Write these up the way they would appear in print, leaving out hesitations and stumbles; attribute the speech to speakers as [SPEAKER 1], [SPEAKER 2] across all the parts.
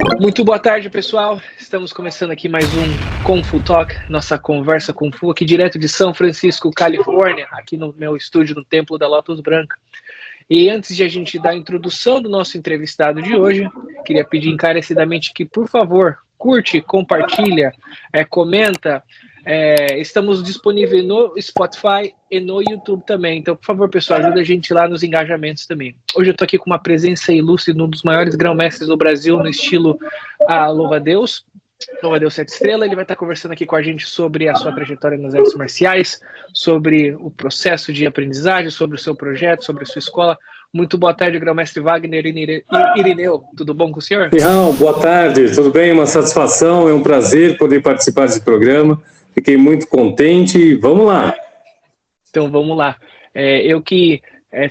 [SPEAKER 1] Muito boa tarde, pessoal. Estamos começando aqui mais um Kung Fu Talk, nossa conversa Kung Fu aqui direto de São Francisco, Califórnia, aqui no meu estúdio no Templo da Lotus Branca. E antes de a gente dar a introdução do nosso entrevistado de hoje, queria pedir encarecidamente que, por favor, curte, compartilha, comenta. Estamos disponíveis no Spotify e no YouTube também. Então, por favor, pessoal, ajuda a gente lá nos engajamentos também. Hoje eu estou aqui com uma presença ilustre de um dos maiores grão-mestres do Brasil no estilo Louva-a-Deus. Louva-a-Deus 7 Estrelas. Ele vai estar conversando aqui com a gente sobre a sua trajetória nas artes marciais, sobre o processo de aprendizagem, sobre o seu projeto, sobre a sua escola. Muito boa tarde, grão-mestre Wagner Irineu. Tudo bom com o senhor?
[SPEAKER 2] Não, boa tarde, tudo bem? Uma satisfação, é um prazer poder participar desse programa. Fiquei muito contente e vamos lá.
[SPEAKER 1] Então vamos lá. Eu que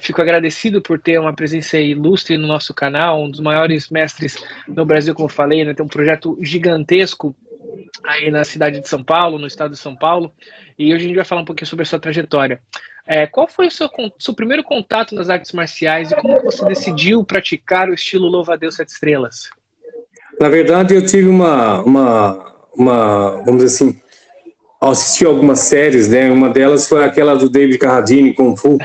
[SPEAKER 1] fico agradecido por ter uma presença ilustre no nosso canal, um dos maiores mestres no Brasil, como eu falei, né? Tem um projeto gigantesco aí na cidade de São Paulo, no estado de São Paulo, e hoje a gente vai falar um pouquinho sobre a sua trajetória. Qual foi o seu primeiro contato nas artes marciais e como você decidiu praticar o estilo Louva-a-Deus 7 Estrelas?
[SPEAKER 2] Na verdade, eu tive vamos dizer assim, assisti algumas séries, né? Uma delas foi aquela do David Carradine, Kung Fu.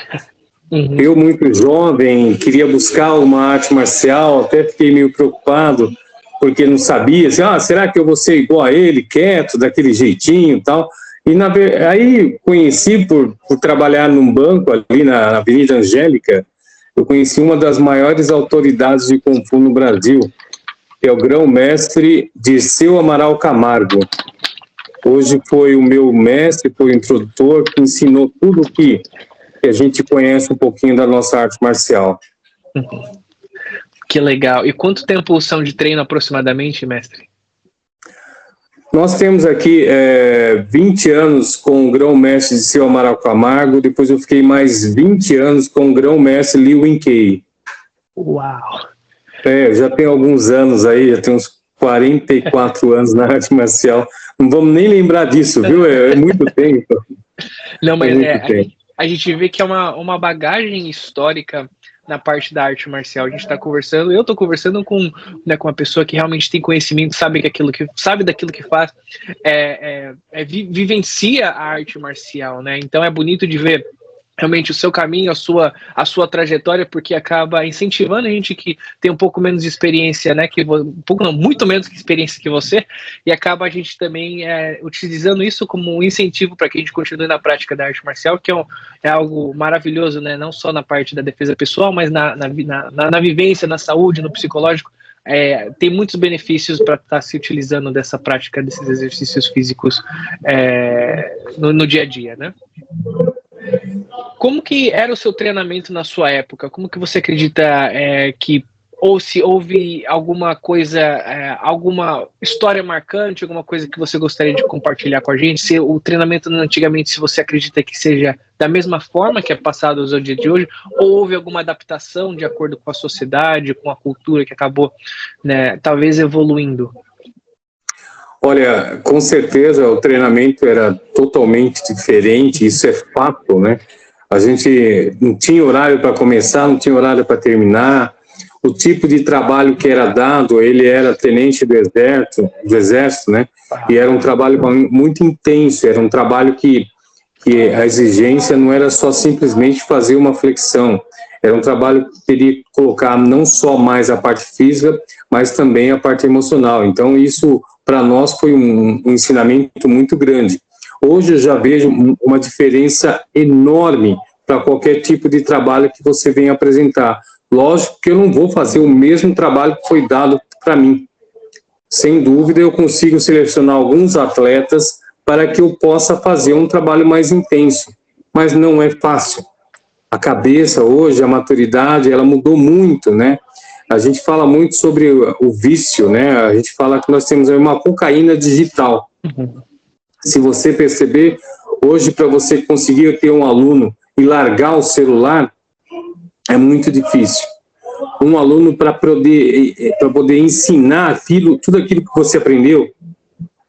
[SPEAKER 2] Uhum. Eu, muito jovem, queria buscar uma arte marcial, até fiquei meio preocupado, porque não sabia, assim, será que eu vou ser igual a ele, quieto, daquele jeitinho e tal? E aí conheci, por trabalhar num banco ali na Avenida Angélica, eu conheci uma das maiores autoridades de Kung Fu no Brasil, que é o grão-mestre Dirceu Amaral Camargo. Hoje foi o meu mestre, foi o introdutor, que ensinou tudo que a gente conhece um pouquinho da nossa arte marcial.
[SPEAKER 1] Que legal. E quanto tempo são de treino aproximadamente, mestre?
[SPEAKER 2] Nós temos aqui 20 anos com o grão-mestre Dirceu Amaral Camargo, depois eu fiquei mais 20 anos com o grão-mestre Li Wing-Kei.
[SPEAKER 1] Uau!
[SPEAKER 2] Já tem alguns anos aí, já tem uns 44 anos na arte marcial. Não vamos nem lembrar disso, viu? É muito tempo.
[SPEAKER 1] Não, mas a gente vê que é uma bagagem histórica na parte da arte marcial. A gente está conversando, eu estou conversando com uma pessoa que realmente tem conhecimento, sabe daquilo que faz, vivencia a arte marcial, né? Então é bonito de ver realmente o seu caminho, a sua trajetória, porque acaba incentivando a gente que tem um pouco menos de experiência, né, muito menos experiência que você, e acaba a gente também utilizando isso como um incentivo para que a gente continue na prática da arte marcial, que é algo maravilhoso, né, não só na parte da defesa pessoal, mas na vivência, na saúde, no psicológico. Tem muitos benefícios para estar se utilizando dessa prática, desses exercícios físicos no dia a dia, né? Como que era o seu treinamento na sua época? Como que você acredita ou se houve alguma coisa, alguma história marcante, alguma coisa que você gostaria de compartilhar com a gente? Se o treinamento antigamente, se você acredita que seja da mesma forma que é passado ao dia de hoje, ou houve alguma adaptação de acordo com a sociedade, com a cultura que acabou, né, talvez evoluindo?
[SPEAKER 2] Olha, com certeza o treinamento era totalmente diferente, isso é fato, né? A gente não tinha horário para começar, não tinha horário para terminar. O tipo de trabalho que era dado, ele era tenente do exército, né? E era um trabalho muito intenso, era um trabalho que a exigência não era só simplesmente fazer uma flexão, era um trabalho que teria que colocar não só mais a parte física, mas também a parte emocional. Então isso, para nós, foi um ensinamento muito grande. Hoje eu já vejo uma diferença enorme para qualquer tipo de trabalho que você venha apresentar. Lógico que eu não vou fazer o mesmo trabalho que foi dado para mim. Sem dúvida, eu consigo selecionar alguns atletas para que eu possa fazer um trabalho mais intenso, mas não é fácil. A cabeça hoje, a maturidade, ela mudou muito, né? A gente fala muito sobre o vício, né? A gente fala que nós temos uma cocaína digital. Se você perceber, hoje para você conseguir ter um aluno e largar o celular, é muito difícil. Um aluno para poder ensinar tudo aquilo que você aprendeu,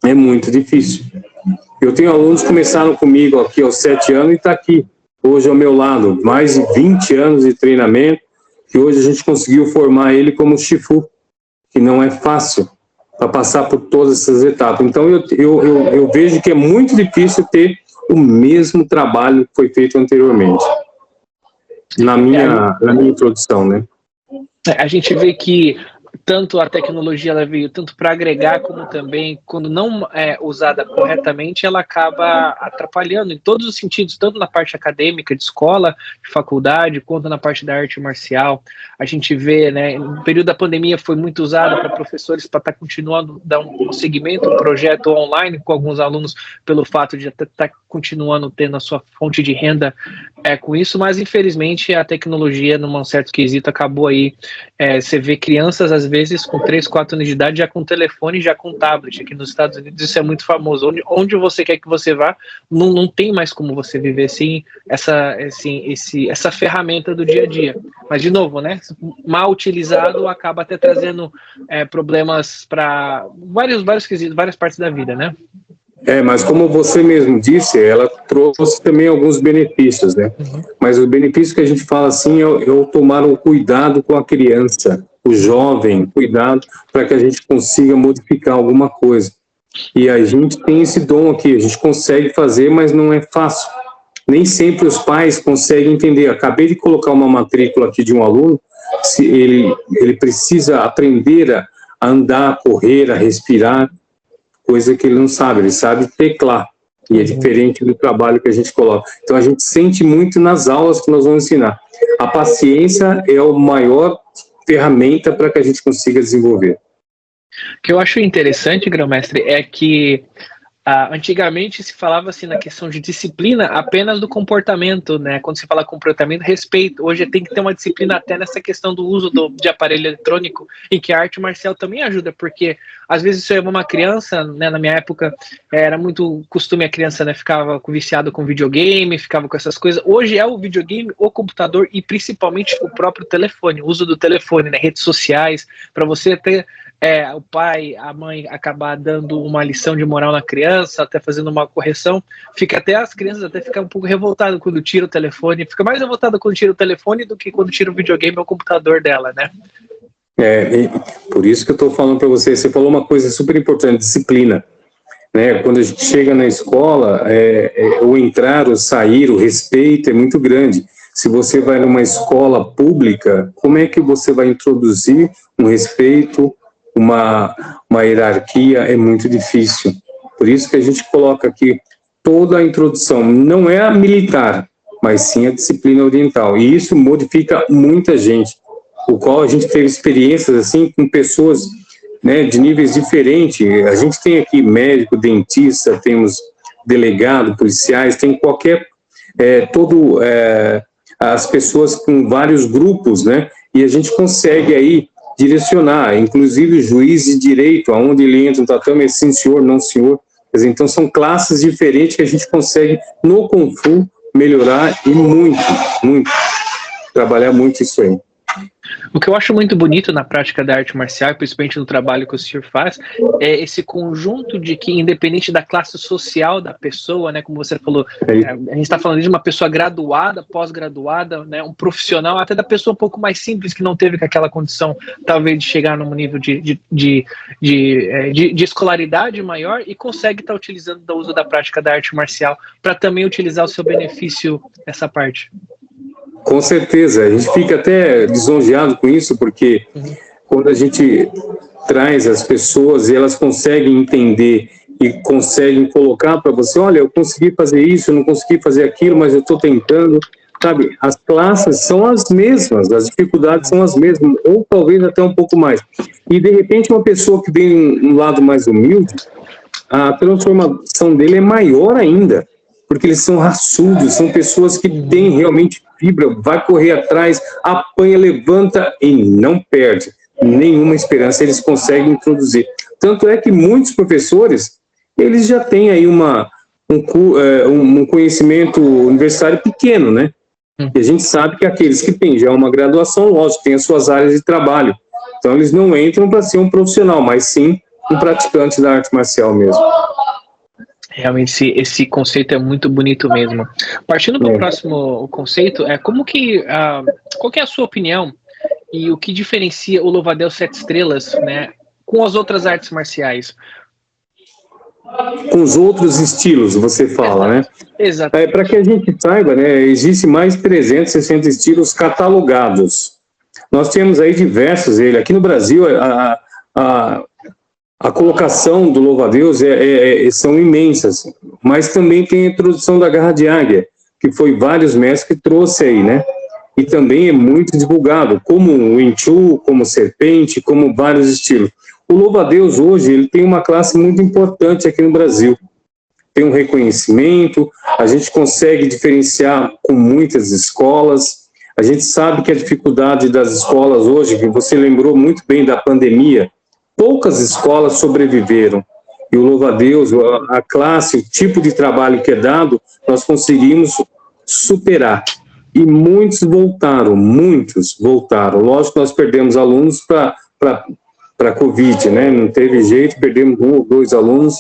[SPEAKER 2] é muito difícil. Eu tenho alunos que começaram comigo aqui aos 7 anos e está aqui, hoje ao meu lado, mais de 20 anos de treinamento, que hoje a gente conseguiu formar ele como Shifu, que não é fácil para passar por todas essas etapas. Então, eu vejo que é muito difícil ter o mesmo trabalho que foi feito anteriormente, na minha introdução, né?
[SPEAKER 1] A gente vê que tanto a tecnologia ela veio tanto para agregar, como também, quando não é usada corretamente, ela acaba atrapalhando em todos os sentidos, tanto na parte acadêmica, de escola, de faculdade, quanto na parte da arte marcial. A gente vê, né, no período da pandemia foi muito usada para professores para estar continuando dar um segmento, um projeto online com alguns alunos, pelo fato de estar continuando tendo a sua fonte de renda com isso, mas infelizmente a tecnologia, num certo quesito, acabou aí. Você vê crianças, às vezes, com 3, 4 anos de idade, já com telefone, já com tablet. Aqui nos Estados Unidos isso é muito famoso. Onde você quer que você vá, não tem mais como você viver sem essa ferramenta do dia a dia. Mas, de novo, né, mal utilizado, acaba até trazendo problemas para vários quesitos, várias partes da vida, né?
[SPEAKER 2] Mas como você mesmo disse, ela trouxe também alguns benefícios, né? Mas o benefício que a gente fala assim é o tomar um cuidado com a criança, o jovem, cuidado para que a gente consiga modificar alguma coisa. E a gente tem esse dom aqui, a gente consegue fazer, mas não é fácil. Nem sempre os pais conseguem entender. Acabei de colocar uma matrícula aqui de um aluno, se ele precisa aprender a andar, a correr, a respirar, coisa que ele não sabe, ele sabe teclar, e é diferente do trabalho que a gente coloca. Então a gente sente muito nas aulas que nós vamos ensinar. A paciência é a maior ferramenta para que a gente consiga desenvolver.
[SPEAKER 1] O que eu acho interessante, grão-mestre, é que antigamente se falava assim na questão de disciplina apenas do comportamento, né? Quando se fala comportamento, respeito. Hoje tem que ter uma disciplina até nessa questão do uso de aparelho eletrônico, em que a arte marcial também ajuda, porque às vezes isso é uma criança, né? Na minha época era muito costume a criança, né, ficava viciado com videogame, ficava com essas coisas. Hoje é o videogame, o computador e principalmente o próprio telefone, o uso do telefone, né? Redes sociais, para você ter o pai, a mãe acabar dando uma lição de moral na criança, até fazendo uma correção, as crianças até ficam um pouco revoltadas quando tira o telefone, fica mais revoltada quando tira o telefone do que quando tira o videogame ou o computador dela, né?
[SPEAKER 2] Por isso que eu estou falando para você falou uma coisa super importante, disciplina. Né? Quando a gente chega na escola, o entrar, o sair, o respeito é muito grande. Se você vai numa escola pública, como é que você vai introduzir um respeito, uma hierarquia? É muito difícil. Por isso que a gente coloca aqui toda a introdução, não é a militar, mas sim a disciplina oriental. E isso modifica muita gente, o qual a gente teve experiências assim com pessoas, né, de níveis diferentes. A gente tem aqui médico, dentista, temos delegado, policiais, tem qualquer, as pessoas com vários grupos, né, e a gente consegue aí direcionar, inclusive o juiz de direito, aonde ele entra no tatame, é sim senhor, não senhor. Quer dizer, então são classes diferentes que a gente consegue no Kung Fu melhorar e muito, trabalhar muito isso aí.
[SPEAKER 1] O que eu acho muito bonito na prática da arte marcial, principalmente no trabalho que o senhor faz, é esse conjunto de que, independente da classe social da pessoa, né, como você falou, a gente está falando de uma pessoa graduada, pós-graduada, né, um profissional, até da pessoa um pouco mais simples, que não teve aquela condição, talvez, de chegar num nível de escolaridade maior e consegue estar utilizando o uso da prática da arte marcial para também utilizar o seu benefício nessa parte.
[SPEAKER 2] Com certeza, a gente fica até lisonjeado com isso, porque quando a gente traz as pessoas e elas conseguem entender e conseguem colocar para você, olha, eu consegui fazer isso, eu não consegui fazer aquilo, mas eu estou tentando, sabe? As classes são as mesmas, as dificuldades são as mesmas, ou talvez até um pouco mais. E, de repente, uma pessoa que vem um lado mais humilde, a transformação dele é maior ainda, porque eles são raçudos, são pessoas que têm realmente fibra, vai correr atrás, apanha, levanta e não perde nenhuma esperança, eles conseguem introduzir. Tanto é que muitos professores, eles já têm aí um conhecimento universitário pequeno, né? E a gente sabe que aqueles que têm já uma graduação, lógico, têm as suas áreas de trabalho. Então eles não entram para ser um profissional, mas sim um praticante da arte marcial mesmo.
[SPEAKER 1] Realmente esse conceito é muito bonito mesmo. Partindo para o próximo conceito, qual que é a sua opinião e o que diferencia o Louva-a-Deus 7 Estrelas, né, com as outras artes marciais?
[SPEAKER 2] Com os outros estilos, você fala, né?
[SPEAKER 1] Exato.
[SPEAKER 2] Para que a gente saiba, né, existe mais de 360 estilos catalogados. Nós temos aí diversos, aqui no Brasil, a colocação do Louva-a-Deus são imensas, mas também tem a introdução da garra de águia, que foi vários mestres que trouxe aí, né? E também é muito divulgado, como o Wing Chun, como serpente, como vários estilos. O Louva-a-Deus hoje, ele tem uma classe muito importante aqui no Brasil. Tem um reconhecimento, a gente consegue diferenciar com muitas escolas. A gente sabe que a dificuldade das escolas hoje, que você lembrou muito bem da pandemia, poucas escolas sobreviveram. E o Louva-a-Deus, a classe, o tipo de trabalho que é dado, nós conseguimos superar. E muitos voltaram. Lógico que nós perdemos alunos para a Covid, né? Não teve jeito, perdemos 1 ou 2 alunos,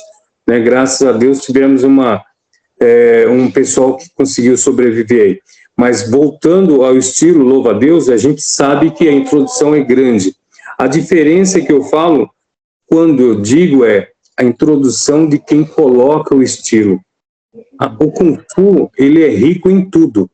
[SPEAKER 2] né? Graças a Deus tivemos um pessoal que conseguiu sobreviver aí. Mas voltando ao estilo Louva-a-Deus, a gente sabe que a introdução é grande. A diferença que eu falo, quando eu digo, é a introdução de quem coloca o estilo. O Kung Fu, ele é rico em tudo.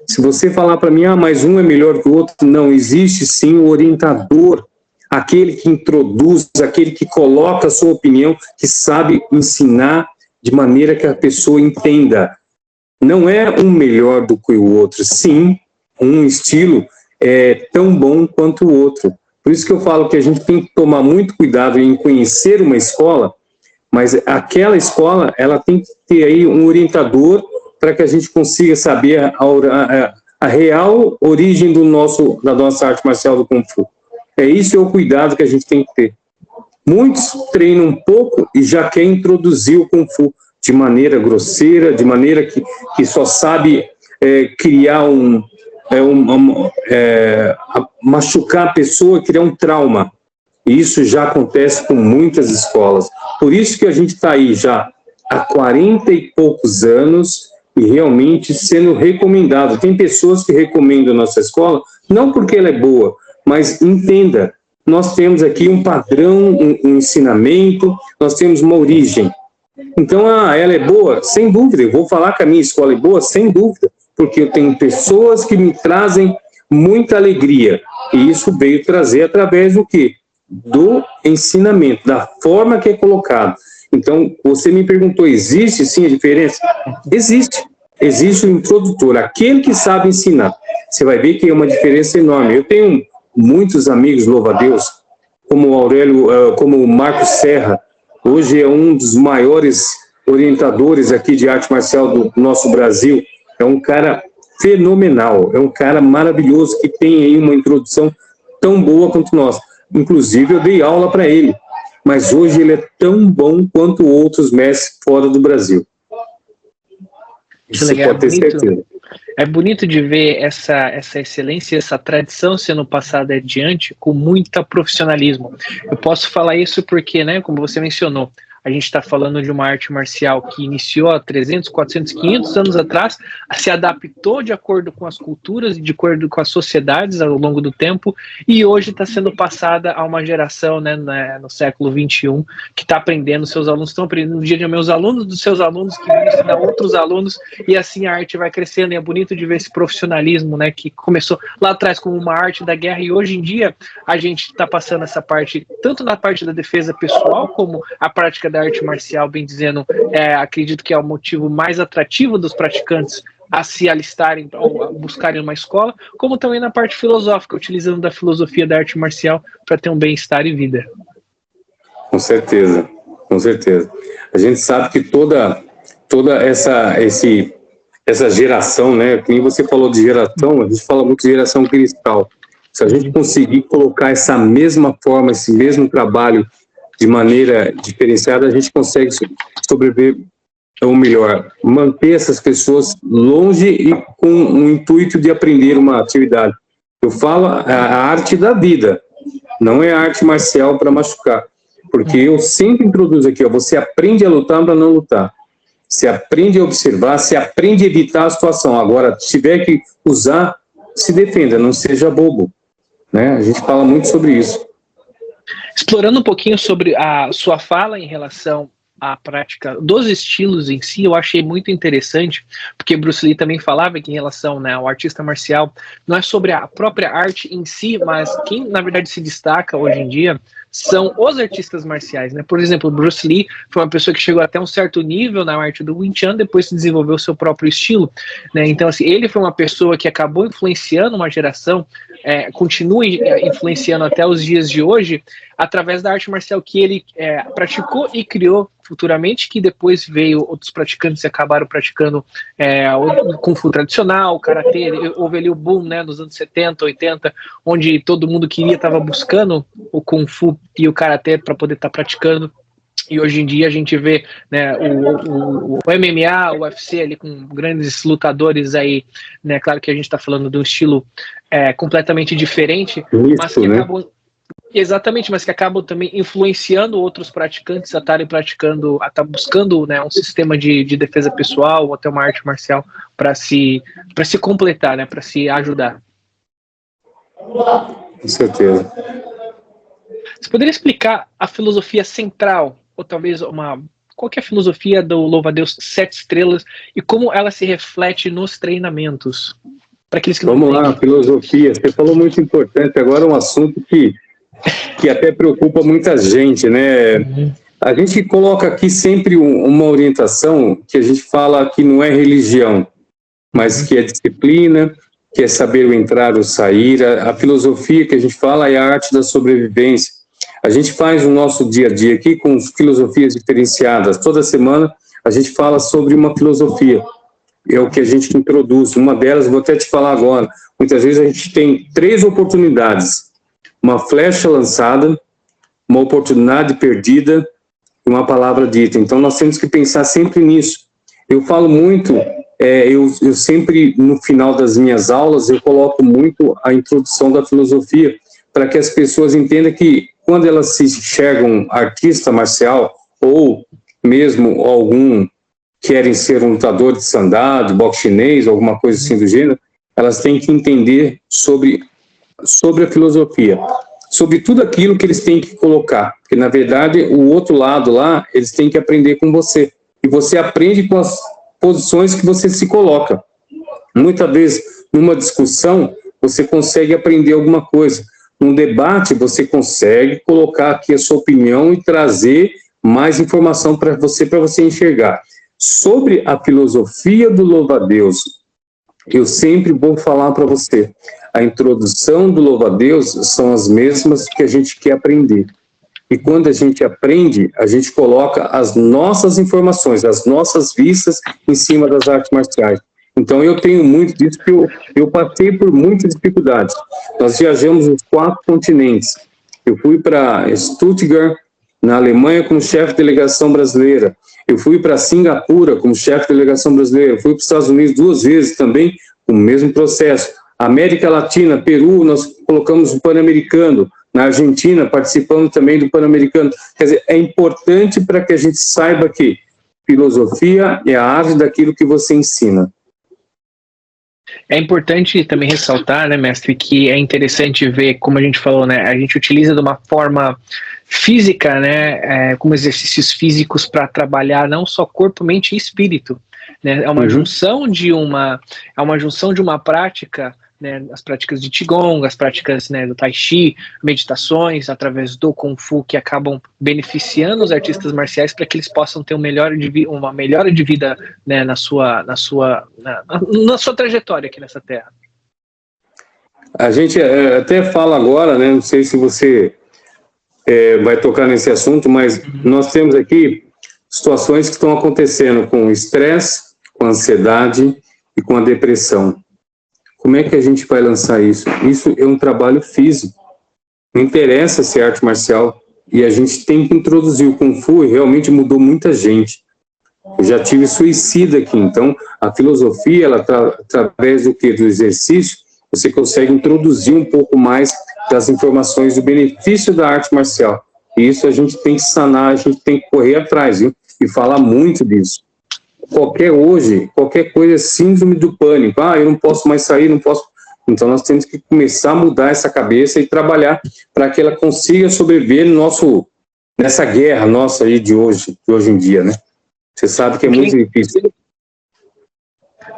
[SPEAKER 2] Se você falar para mim, mas um é melhor que o outro, não, existe sim o orientador, aquele que introduz, aquele que coloca a sua opinião, que sabe ensinar de maneira que a pessoa entenda. Não é um melhor do que o outro, sim, um estilo é tão bom quanto o outro. Por isso que eu falo que a gente tem que tomar muito cuidado em conhecer uma escola, mas aquela escola, ela tem que ter aí um orientador para que a gente consiga saber a real origem da nossa arte marcial do Kung Fu. É isso, é o cuidado que a gente tem que ter. Muitos treinam um pouco e já querem introduzir o Kung Fu de maneira grosseira, de maneira que só sabe criar machucar a pessoa, criar um trauma. E isso já acontece com muitas escolas. Por isso que a gente está aí já há 40 e poucos anos e realmente sendo recomendado. Tem pessoas que recomendam a nossa escola, não porque ela é boa, mas entenda, nós temos aqui um padrão, um ensinamento, nós temos uma origem. Então, ela é boa? Sem dúvida. Eu vou falar que a minha escola é boa? Sem dúvida. Porque eu tenho pessoas que me trazem muita alegria. E isso veio trazer através do quê? Do ensinamento, da forma que é colocado. Então, você me perguntou, existe sim a diferença? Existe. Existe o introdutor, aquele que sabe ensinar. Você vai ver que é uma diferença enorme. Eu tenho muitos amigos, louva-a-Deus, como o Aurélio, como o Marcos Serra. Hoje é um dos maiores orientadores aqui de arte marcial do nosso Brasil. É um cara fenomenal, é um cara maravilhoso que tem aí uma introdução tão boa quanto nós. Inclusive, eu dei aula para ele. Mas hoje ele é tão bom quanto outros mestres fora do Brasil. Isso legal, pode ter certeza.
[SPEAKER 1] É bonito de ver essa excelência, essa tradição sendo passada adiante com muito profissionalismo. Eu posso falar isso porque, né, como você mencionou, a gente está falando de uma arte marcial que iniciou há 300, 400, 500 anos atrás, se adaptou de acordo com as culturas e de acordo com as sociedades ao longo do tempo, e hoje está sendo passada a uma geração, né, no século XXI, que está aprendendo, seus alunos estão aprendendo no dia a dia, meus alunos dos seus alunos, que vão ensinar outros alunos, e assim a arte vai crescendo, e é bonito de ver esse profissionalismo, né, que começou lá atrás como uma arte da guerra, e hoje em dia a gente está passando essa parte, tanto na parte da defesa pessoal, como a prática da arte marcial, bem dizendo, acredito que é o motivo mais atrativo dos praticantes a se alistarem ou a buscarem uma escola, como também na parte filosófica, utilizando da filosofia da arte marcial para ter um bem-estar e vida.
[SPEAKER 2] Com certeza, com certeza. A gente sabe que toda essa geração, né, que nem você falou de geração, a gente fala muito de geração cristal. Se a gente conseguir colocar essa mesma forma, esse mesmo trabalho de maneira diferenciada, a gente consegue sobreviver, ou melhor, manter essas pessoas longe e com o intuito de aprender uma atividade. Eu falo a arte da vida, não é arte marcial para machucar, porque eu sempre introduzo aqui, você aprende a lutar para não lutar, você aprende a observar, você aprende a evitar a situação. Agora, se tiver que usar, se defenda, não seja bobo. né? A gente fala muito sobre isso.
[SPEAKER 1] Explorando um pouquinho sobre a sua fala em relação à prática dos estilos em si, eu achei muito interessante, porque Bruce Lee também falava que em relação, né, ao artista marcial, não é sobre a própria arte em si, mas quem na verdade se destaca hoje em dia são os artistas marciais, né? Por exemplo, Bruce Lee foi uma pessoa que chegou até um certo nível na arte do Wing Chun, depois desenvolveu seu próprio estilo, né? Então, assim, ele foi uma pessoa que acabou influenciando uma geração, continua influenciando até os dias de hoje, através da arte marcial que ele praticou e criou futuramente, que depois veio outros praticantes e acabaram praticando o Kung Fu tradicional, o Karatê. Houve ali o boom, né, nos anos 70, 80, onde todo mundo estava buscando o Kung Fu e o Karatê para poder estar praticando. E hoje em dia a gente vê, né, o MMA, o UFC ali com grandes lutadores aí, né, claro que a gente está falando de um estilo completamente diferente,
[SPEAKER 2] isso,
[SPEAKER 1] mas que
[SPEAKER 2] né?
[SPEAKER 1] acabam... Exatamente, mas que acabam também influenciando outros praticantes a estarem praticando, a estar buscando, né, um sistema de defesa pessoal ou até uma arte marcial para se completar, né, para se ajudar.
[SPEAKER 2] Com certeza.
[SPEAKER 1] Você poderia explicar a filosofia central, ou talvez qual que é a filosofia do Louva-a-Deus 7 estrelas e como ela se reflete nos treinamentos? Para aqueles que
[SPEAKER 2] Vamos lá, filosofia. Você falou muito importante. Agora um assunto que até preocupa muita gente, né? Uhum. A gente coloca aqui sempre uma orientação que a gente fala que não é religião, mas que é disciplina, que é saber o entrar ou sair. A filosofia que a gente fala é a arte da sobrevivência. A gente faz o nosso dia a dia aqui com filosofias diferenciadas. Toda semana a gente fala sobre uma filosofia. É o que a gente introduz. Uma delas, vou até te falar agora, muitas vezes a gente tem 3 oportunidades. Uma flecha lançada, uma oportunidade perdida e uma palavra dita. Então, nós temos que pensar sempre nisso. Eu falo muito, eu sempre, no final das minhas aulas, eu coloco muito a introdução da filosofia, para que as pessoas entendam que, quando elas se enxergam artista marcial, ou mesmo algum querem ser um lutador de sandá, de boxe chinês, alguma coisa assim do gênero, elas têm que entender sobre a filosofia, sobre tudo aquilo que eles têm que colocar, porque na verdade o outro lado lá, eles têm que aprender com você, e você aprende com as posições que você se coloca. Muitas vezes, numa discussão, você consegue aprender alguma coisa, num debate você consegue colocar aqui a sua opinião e trazer mais informação para você enxergar. Sobre a filosofia do Louva-a-Deus, eu sempre vou falar para você, a introdução do Louva-a-Deus são as mesmas que a gente quer aprender. E quando a gente aprende, a gente coloca as nossas informações, as nossas vistas em cima das artes marciais. Então eu tenho muito disso, porque eu passei por muitas dificuldades. Nós viajamos nos 4 continentes. Eu fui para Stuttgart, na Alemanha, como chefe de delegação brasileira. Eu fui para Singapura como chefe de delegação brasileira. Eu fui para os Estados Unidos 2 vezes também, com o mesmo processo. América Latina, Peru, nós colocamos o Pan-Americano. Na Argentina, participando também do Pan-Americano. Quer dizer, é importante para que a gente saiba que filosofia é a arte daquilo que você ensina.
[SPEAKER 1] É importante também ressaltar, né, mestre, que é interessante ver, como a gente falou, né, a gente utiliza de uma forma física, né, como exercícios físicos para trabalhar não só corpo, mente e espírito, né, é uma junção de uma prática, né, as práticas de Qigong, as práticas, né, do Tai Chi, meditações através do Kung Fu, que acabam beneficiando os artistas marciais para que eles possam ter uma melhora de vida, né, na sua trajetória aqui nessa terra.
[SPEAKER 2] A gente até fala agora, né, não sei se você vai tocar nesse assunto, mas nós temos aqui situações que estão acontecendo com o estresse, com a ansiedade e com a depressão. Como é que a gente vai lançar isso? Isso é um trabalho físico. Não interessa se é arte marcial. E a gente tem que introduzir o Kung Fu, e realmente mudou muita gente. Eu já tive suicida aqui. Então, a filosofia, ela através do exercício, você consegue introduzir um pouco mais das informações do benefício da arte marcial. E isso a gente tem que sanar, a gente tem que correr atrás, viu? E falar muito disso. Qualquer coisa é síndrome do pânico. Eu não posso mais sair, não posso... Então nós temos que começar a mudar essa cabeça e trabalhar para que ela consiga sobreviver nessa guerra nossa aí de hoje em dia, né? Você sabe que é muito difícil.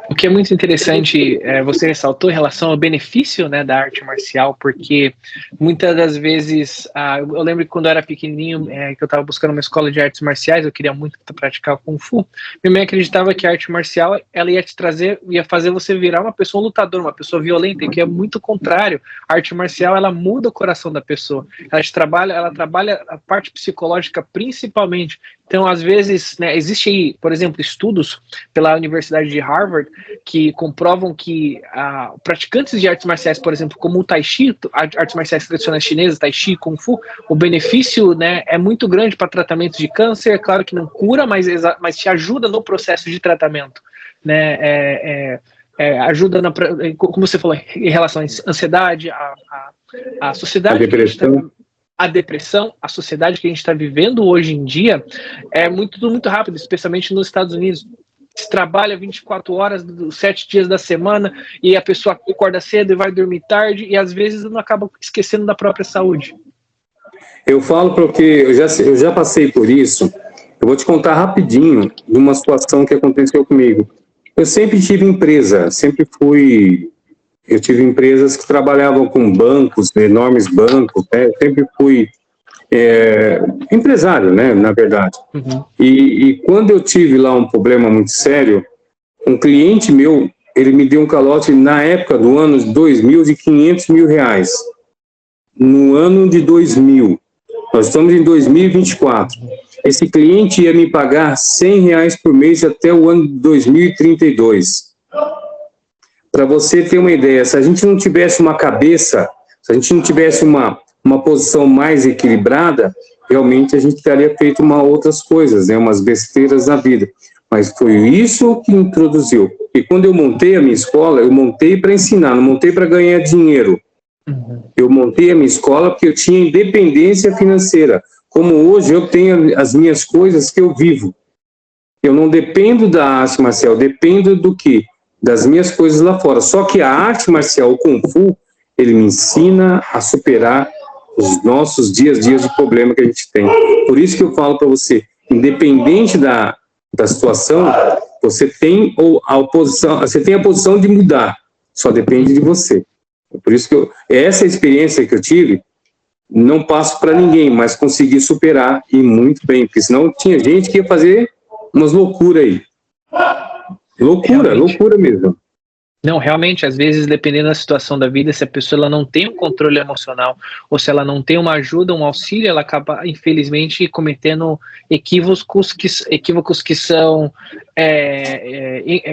[SPEAKER 1] O que é muito interessante, você ressaltou em relação ao benefício, né, da arte marcial, porque muitas das vezes, eu lembro que quando eu era pequenininho, que eu estava buscando uma escola de artes marciais, eu queria muito praticar Kung Fu, minha mãe acreditava que a arte marcial, ela ia te trazer, ia fazer você virar uma pessoa lutadora, uma pessoa violenta, e que é muito contrário. A arte marcial, ela muda o coração da pessoa, ela trabalha a parte psicológica principalmente. Então, às vezes, né, existe, por exemplo, estudos pela Universidade de Harvard que comprovam que praticantes de artes marciais, por exemplo, como o Tai Chi, artes marciais tradicionais chinesas, Tai Chi, Kung Fu, o benefício, né, é muito grande para tratamento de câncer. Claro que não cura, mas te ajuda no processo de tratamento, né? Ajuda, como você falou, em relação à ansiedade, a sociedade. A depressão, a sociedade que a gente está vivendo hoje em dia é tudo muito rápido, especialmente nos Estados Unidos. Se trabalha 24 horas, 7 dias da semana, e a pessoa acorda cedo e vai dormir tarde, e às vezes não acaba esquecendo da própria saúde.
[SPEAKER 2] Eu falo porque eu já passei por isso. Eu vou te contar rapidinho de uma situação que aconteceu comigo. Eu sempre tive empresa, eu tive empresas que trabalhavam com bancos, enormes bancos, né? Eu sempre fui empresário, né, na verdade. Uhum. E quando eu tive lá um problema muito sério, um cliente meu, ele me deu um calote na época do ano 2000 de R$500 mil. No ano de 2000. Nós estamos em 2024. Esse cliente ia me pagar R$100 por mês até o ano de 2032. Para você ter uma ideia, se a gente não tivesse uma cabeça, se a gente não tivesse uma posição mais equilibrada, realmente a gente teria feito outras coisas, né, umas besteiras na vida. Mas foi isso que introduziu. E quando eu montei a minha escola, eu montei para ensinar, não montei para ganhar dinheiro. Eu montei a minha escola porque eu tinha independência financeira. Como hoje eu tenho as minhas coisas que eu vivo. Eu não dependo da arte marcial, eu dependo do quê? Das minhas coisas lá fora. Só que a arte marcial, o Kung Fu, ele me ensina a superar os nossos dias de problema que a gente tem. Por isso que eu falo para você, independente da situação, você tem a posição de mudar, só depende de você. Por isso que essa experiência que eu tive, não passo para ninguém, mas consegui superar e muito bem, porque senão tinha gente que ia fazer umas loucuras aí. Loucura mesmo.
[SPEAKER 1] Não, realmente, às vezes, dependendo da situação da vida, se a pessoa ela não tem um controle emocional, ou se ela não tem uma ajuda, um auxílio, ela acaba, infelizmente, cometendo equívocos que são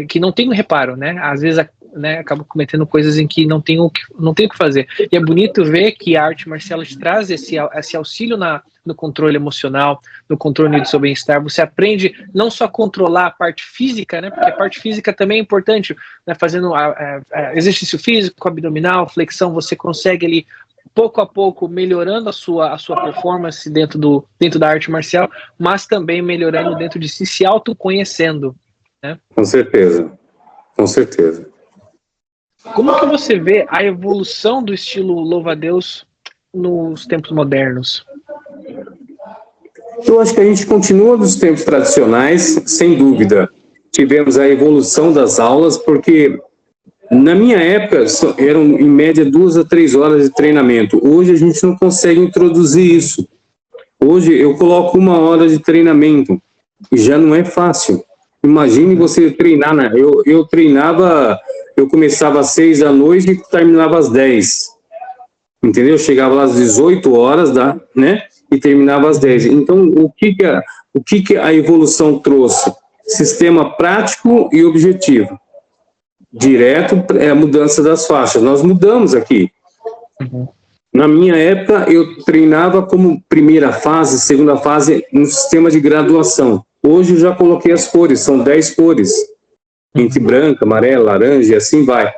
[SPEAKER 1] que não tem um reparo, né? Às vezes, né, acaba cometendo coisas em que não tem o que fazer. E é bonito ver que a arte marcial te traz esse auxílio no controle emocional, no controle do seu bem-estar. Você aprende não só a controlar a parte física, né, porque a parte física também é importante, né, fazendo exercício físico, abdominal, flexão, você consegue ali, pouco a pouco, melhorando a sua performance dentro da arte marcial, mas também melhorando dentro de si, se autoconhecendo, né?
[SPEAKER 2] Com certeza.
[SPEAKER 1] Como que você vê a evolução do estilo louva-a-Deus nos tempos modernos?
[SPEAKER 2] Eu acho que a gente continua nos tempos tradicionais, sem dúvida. Tivemos a evolução das aulas, porque na minha época eram em média 2 a 3 horas de treinamento. Hoje a gente não consegue introduzir isso. Hoje eu coloco 1 hora de treinamento e já não é fácil. Imagine você treinar, né? Eu treinava, eu começava às 6 da noite e terminava às 10. Entendeu? Chegava lá às 18 horas, né? E terminava às 10. Então, o que a evolução trouxe? Sistema prático e objetivo. Direto é a mudança das faixas. Nós mudamos aqui. Uhum. Na minha época, eu treinava como primeira fase, segunda fase, no sistema de graduação. Hoje eu já coloquei as cores, são 10 cores. Entre branca, amarela, laranja e assim vai.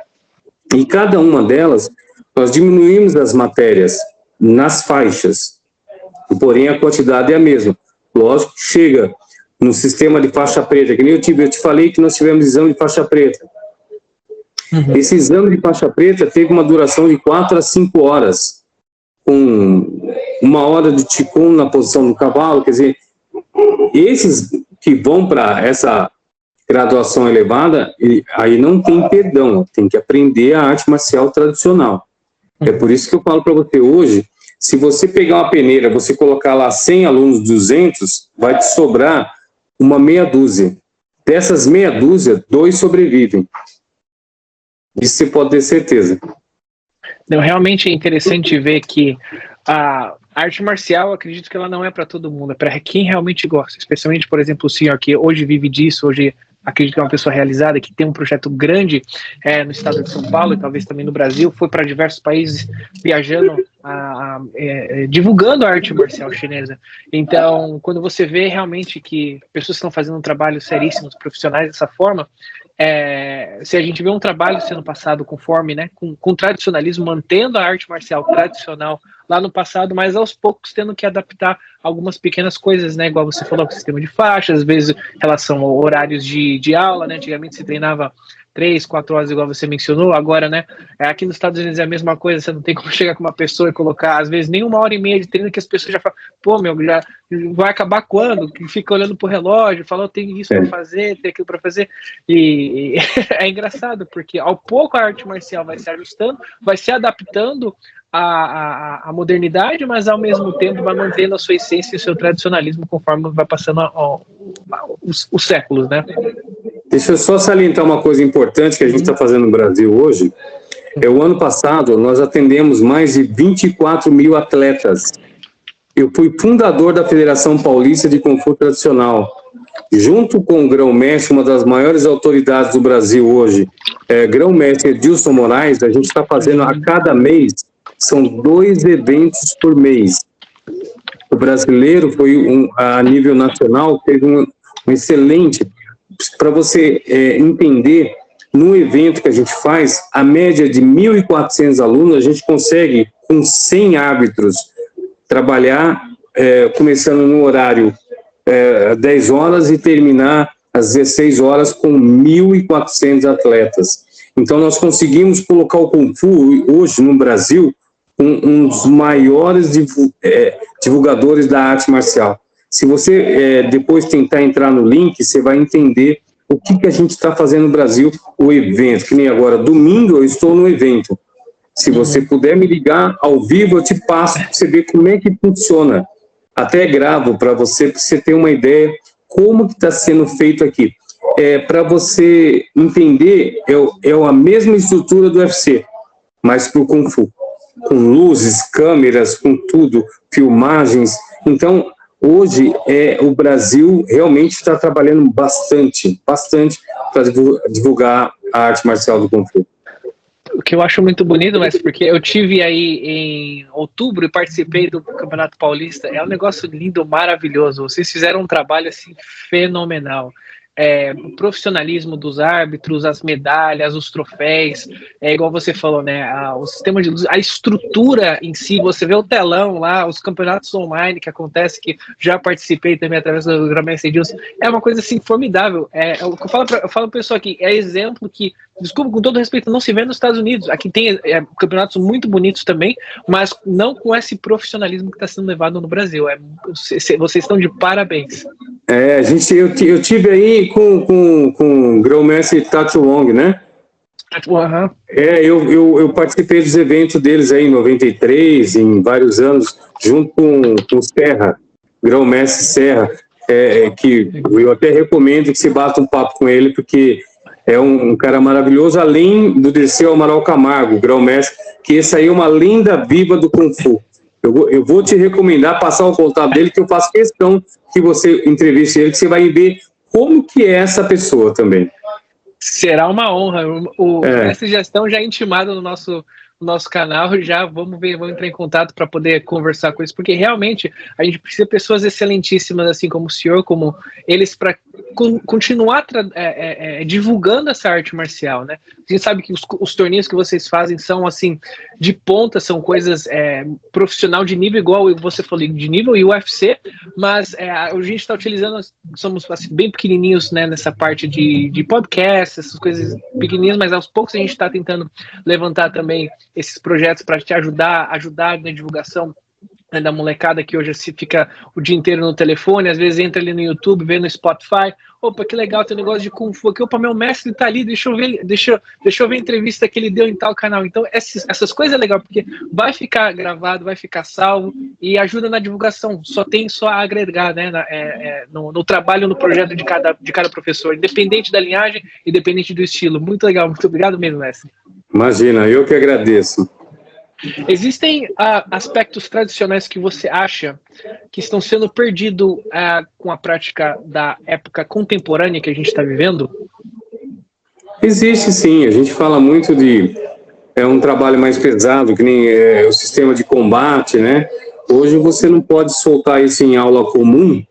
[SPEAKER 2] E cada uma delas, nós diminuímos as matérias nas faixas. Porém, a quantidade é a mesma. Lógico que chega no sistema de faixa preta, que nem eu te falei que nós tivemos exame de faixa preta. Esse exame de faixa preta teve uma duração de 4 a 5 horas, com 1 hora de Qigong na posição do cavalo. Quer dizer, esses que vão para essa graduação elevada, aí não tem perdão, tem que aprender a arte marcial tradicional. É por isso que eu falo para você hoje, se você pegar uma peneira, você colocar lá 100 alunos, 200, vai te sobrar uma meia dúzia. Dessas meia dúzia, 2 sobrevivem. Isso você pode ter certeza.
[SPEAKER 1] Não, realmente é interessante ver que a arte marcial, acredito que ela não é para todo mundo, é para quem realmente gosta, especialmente, por exemplo, o senhor que hoje vive disso, hoje acredito que é uma pessoa realizada, que tem um projeto grande no estado de São Paulo e talvez também no Brasil, foi para diversos países viajando, divulgando a arte marcial chinesa. Então, quando você vê realmente que pessoas estão fazendo um trabalho seríssimo, profissionais dessa forma, se a gente vê um trabalho sendo passado conforme, né, com tradicionalismo, mantendo a arte marcial tradicional lá no passado, mas aos poucos tendo que adaptar algumas pequenas coisas, né, igual você falou, com o sistema de faixas, às vezes em relação a horários de aula, né, antigamente se treinava 3, 4 horas, igual você mencionou, agora, né, aqui nos Estados Unidos é a mesma coisa, você não tem como chegar com uma pessoa e colocar, às vezes, nem 1h30 de treino, que as pessoas já falam, pô, meu, já vai acabar quando? Que fica olhando pro relógio, fala, tem isso para fazer, tem aquilo para fazer, e é engraçado, porque ao pouco a arte marcial vai se ajustando, vai se adaptando a modernidade, mas ao mesmo tempo vai mantendo a sua essência e o seu tradicionalismo conforme vai passando os séculos, né?
[SPEAKER 2] Deixa eu só salientar uma coisa importante que a gente está fazendo no Brasil hoje. O ano passado, nós atendemos mais de 24 mil atletas. Eu fui fundador da Federação Paulista de Kung Fu Tradicional. Junto com o grão-mestre, uma das maiores autoridades do Brasil hoje, grão-mestre Edilson Moraes, a gente está fazendo a cada mês, são 2 eventos por mês. O brasileiro foi, a nível nacional, teve um excelente... Para você entender, no evento que a gente faz, a média de 1.400 alunos, a gente consegue, com 100 árbitros, trabalhar, começando no horário 10 horas e terminar às 16 horas com 1.400 atletas. Então, nós conseguimos colocar o Kung Fu, hoje, no Brasil, um dos maiores divulgadores da arte marcial. Se você depois tentar entrar no link, você vai entender o que a gente está fazendo no Brasil, o evento. Que nem agora, domingo, eu estou no evento. Se você puder me ligar ao vivo, eu te passo para você ver como é que funciona. Até gravo para você ter uma ideia como que está sendo feito aqui. Para você entender, é a mesma estrutura do UFC, mas para o Kung Fu. Com luzes, câmeras, com tudo, filmagens. Então, hoje, o Brasil realmente está trabalhando bastante para divulgar a arte marcial do Kung Fu.
[SPEAKER 1] O que eu acho muito bonito, mas porque eu tive aí em outubro e participei do Campeonato Paulista, é um negócio lindo, maravilhoso. Vocês fizeram um trabalho assim fenomenal. O profissionalismo dos árbitros, as medalhas, os troféus, igual você falou, né? O sistema de luz, a estrutura em si, você vê o telão lá, os campeonatos online que acontece, que já participei também através do grão-mestre Edilson, é uma coisa assim formidável. O que eu falo para o pessoal aqui, é exemplo que, desculpa, com todo respeito, não se vê nos Estados Unidos. Aqui tem campeonatos muito bonitos também, mas não com esse profissionalismo que está sendo levado no Brasil. Vocês estão de parabéns.
[SPEAKER 2] Eu tive aí com o grão-mestre Tatu Wong, né?
[SPEAKER 1] Uhum.
[SPEAKER 2] Eu participei dos eventos deles aí em 93, em vários anos, junto com o Serra, grão-mestre Serra, que eu até recomendo que se bata um papo com ele, porque é um cara maravilhoso, além do Dirceu Amaral Camargo, grão-mestre, que esse aí é uma lenda viva do Kung Fu. Eu vou te recomendar passar o contato dele, que eu faço questão que você entreviste ele, que você vai ver como que é essa pessoa também.
[SPEAKER 1] Será uma honra. O mestre Gestão já é intimado no nosso no nosso canal, já vamos entrar em contato para poder conversar com isso, porque realmente a gente precisa de pessoas excelentíssimas, assim como o senhor, como eles, para continuar divulgando essa arte marcial, né? A gente sabe que os torneios que vocês fazem são, assim, de ponta, são coisas profissional de nível, igual você falou, de nível UFC, mas a gente está utilizando, somos assim, bem pequenininhos, né, nessa parte de podcast, essas coisas pequenininhas, mas aos poucos a gente está tentando levantar também esses projetos para te ajudar na divulgação, né, da molecada que hoje se fica o dia inteiro no telefone, às vezes entra ali no YouTube, vê no Spotify, opa, que legal, tem um negócio de Kung Fu aqui, opa, meu mestre tá ali, deixa eu ver a entrevista que ele deu em tal canal. Então, essas coisas é legal, porque vai ficar gravado, vai ficar salvo e ajuda na divulgação, só a agregar, né, no trabalho, no projeto de cada professor, independente da linhagem, independente do estilo. Muito legal, muito obrigado mesmo, mestre.
[SPEAKER 2] Imagina, eu que agradeço.
[SPEAKER 1] Existem aspectos tradicionais que você acha que estão sendo perdidos com a prática da época contemporânea que a gente está vivendo?
[SPEAKER 2] Existe sim, a gente fala muito de um trabalho mais pesado, que nem o sistema de combate, né? Hoje você não pode soltar isso em aula comum,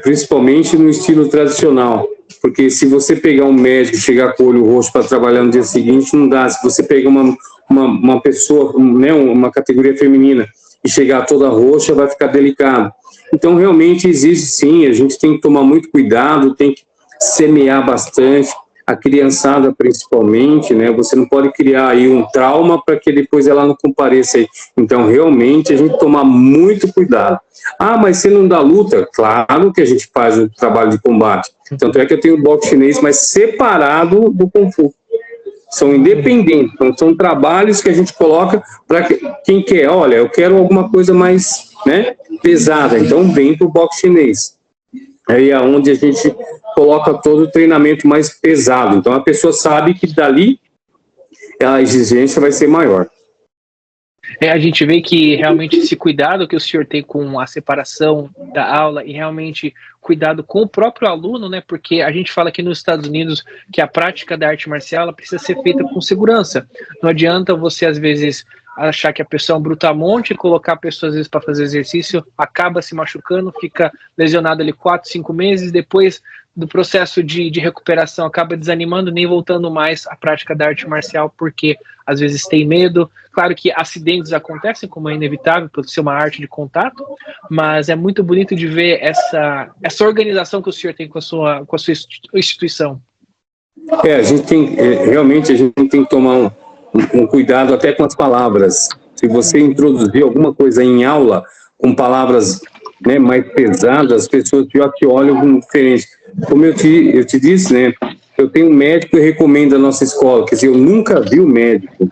[SPEAKER 2] principalmente no estilo tradicional, porque se você pegar um médico e chegar com o olho roxo para trabalhar no dia seguinte, não dá. Se você pegar uma pessoa, né, uma categoria feminina, e chegar toda roxa, vai ficar delicado. Então, realmente, existe sim, a gente tem que tomar muito cuidado, tem que semear bastante, a criançada principalmente, né, você não pode criar aí um trauma para que depois ela não compareça aí. Então, realmente, a gente tomar muito cuidado. Ah, mas você não dá luta? Claro que a gente faz o trabalho de combate. Tanto é que eu tenho o boxe chinês, mas separado do Kung Fu. São independentes, são trabalhos que a gente coloca para quem quer. Olha, eu quero alguma coisa mais, né, pesada, então vem para o boxe chinês. Aí é onde a gente coloca todo o treinamento mais pesado. Então a pessoa sabe que dali a exigência vai ser maior.
[SPEAKER 1] A gente vê que realmente esse cuidado que o senhor tem com a separação da aula e realmente cuidado com o próprio aluno, né? Porque a gente fala aqui nos Estados Unidos que a prática da arte marcial ela precisa ser feita com segurança. Não adianta você, às vezes, achar que a pessoa é um brutamonte, colocar a pessoa, às vezes, para fazer exercício, acaba se machucando, fica lesionado ali 4, 5 meses, depois do processo de recuperação acaba desanimando, nem voltando mais à prática da arte marcial, porque às vezes tem medo. Claro que acidentes acontecem, como é inevitável, por ser uma arte de contato, mas é muito bonito de ver essa organização que o senhor tem com a sua instituição.
[SPEAKER 2] A gente tem, realmente, a gente tem que tomar um cuidado até com as palavras. Se você introduzir alguma coisa em aula com palavras, né, mais pesadas, as pessoas já te olham como diferente. Como eu te disse, né, eu tenho um médico que recomenda a nossa escola, quer dizer, eu nunca vi o médico,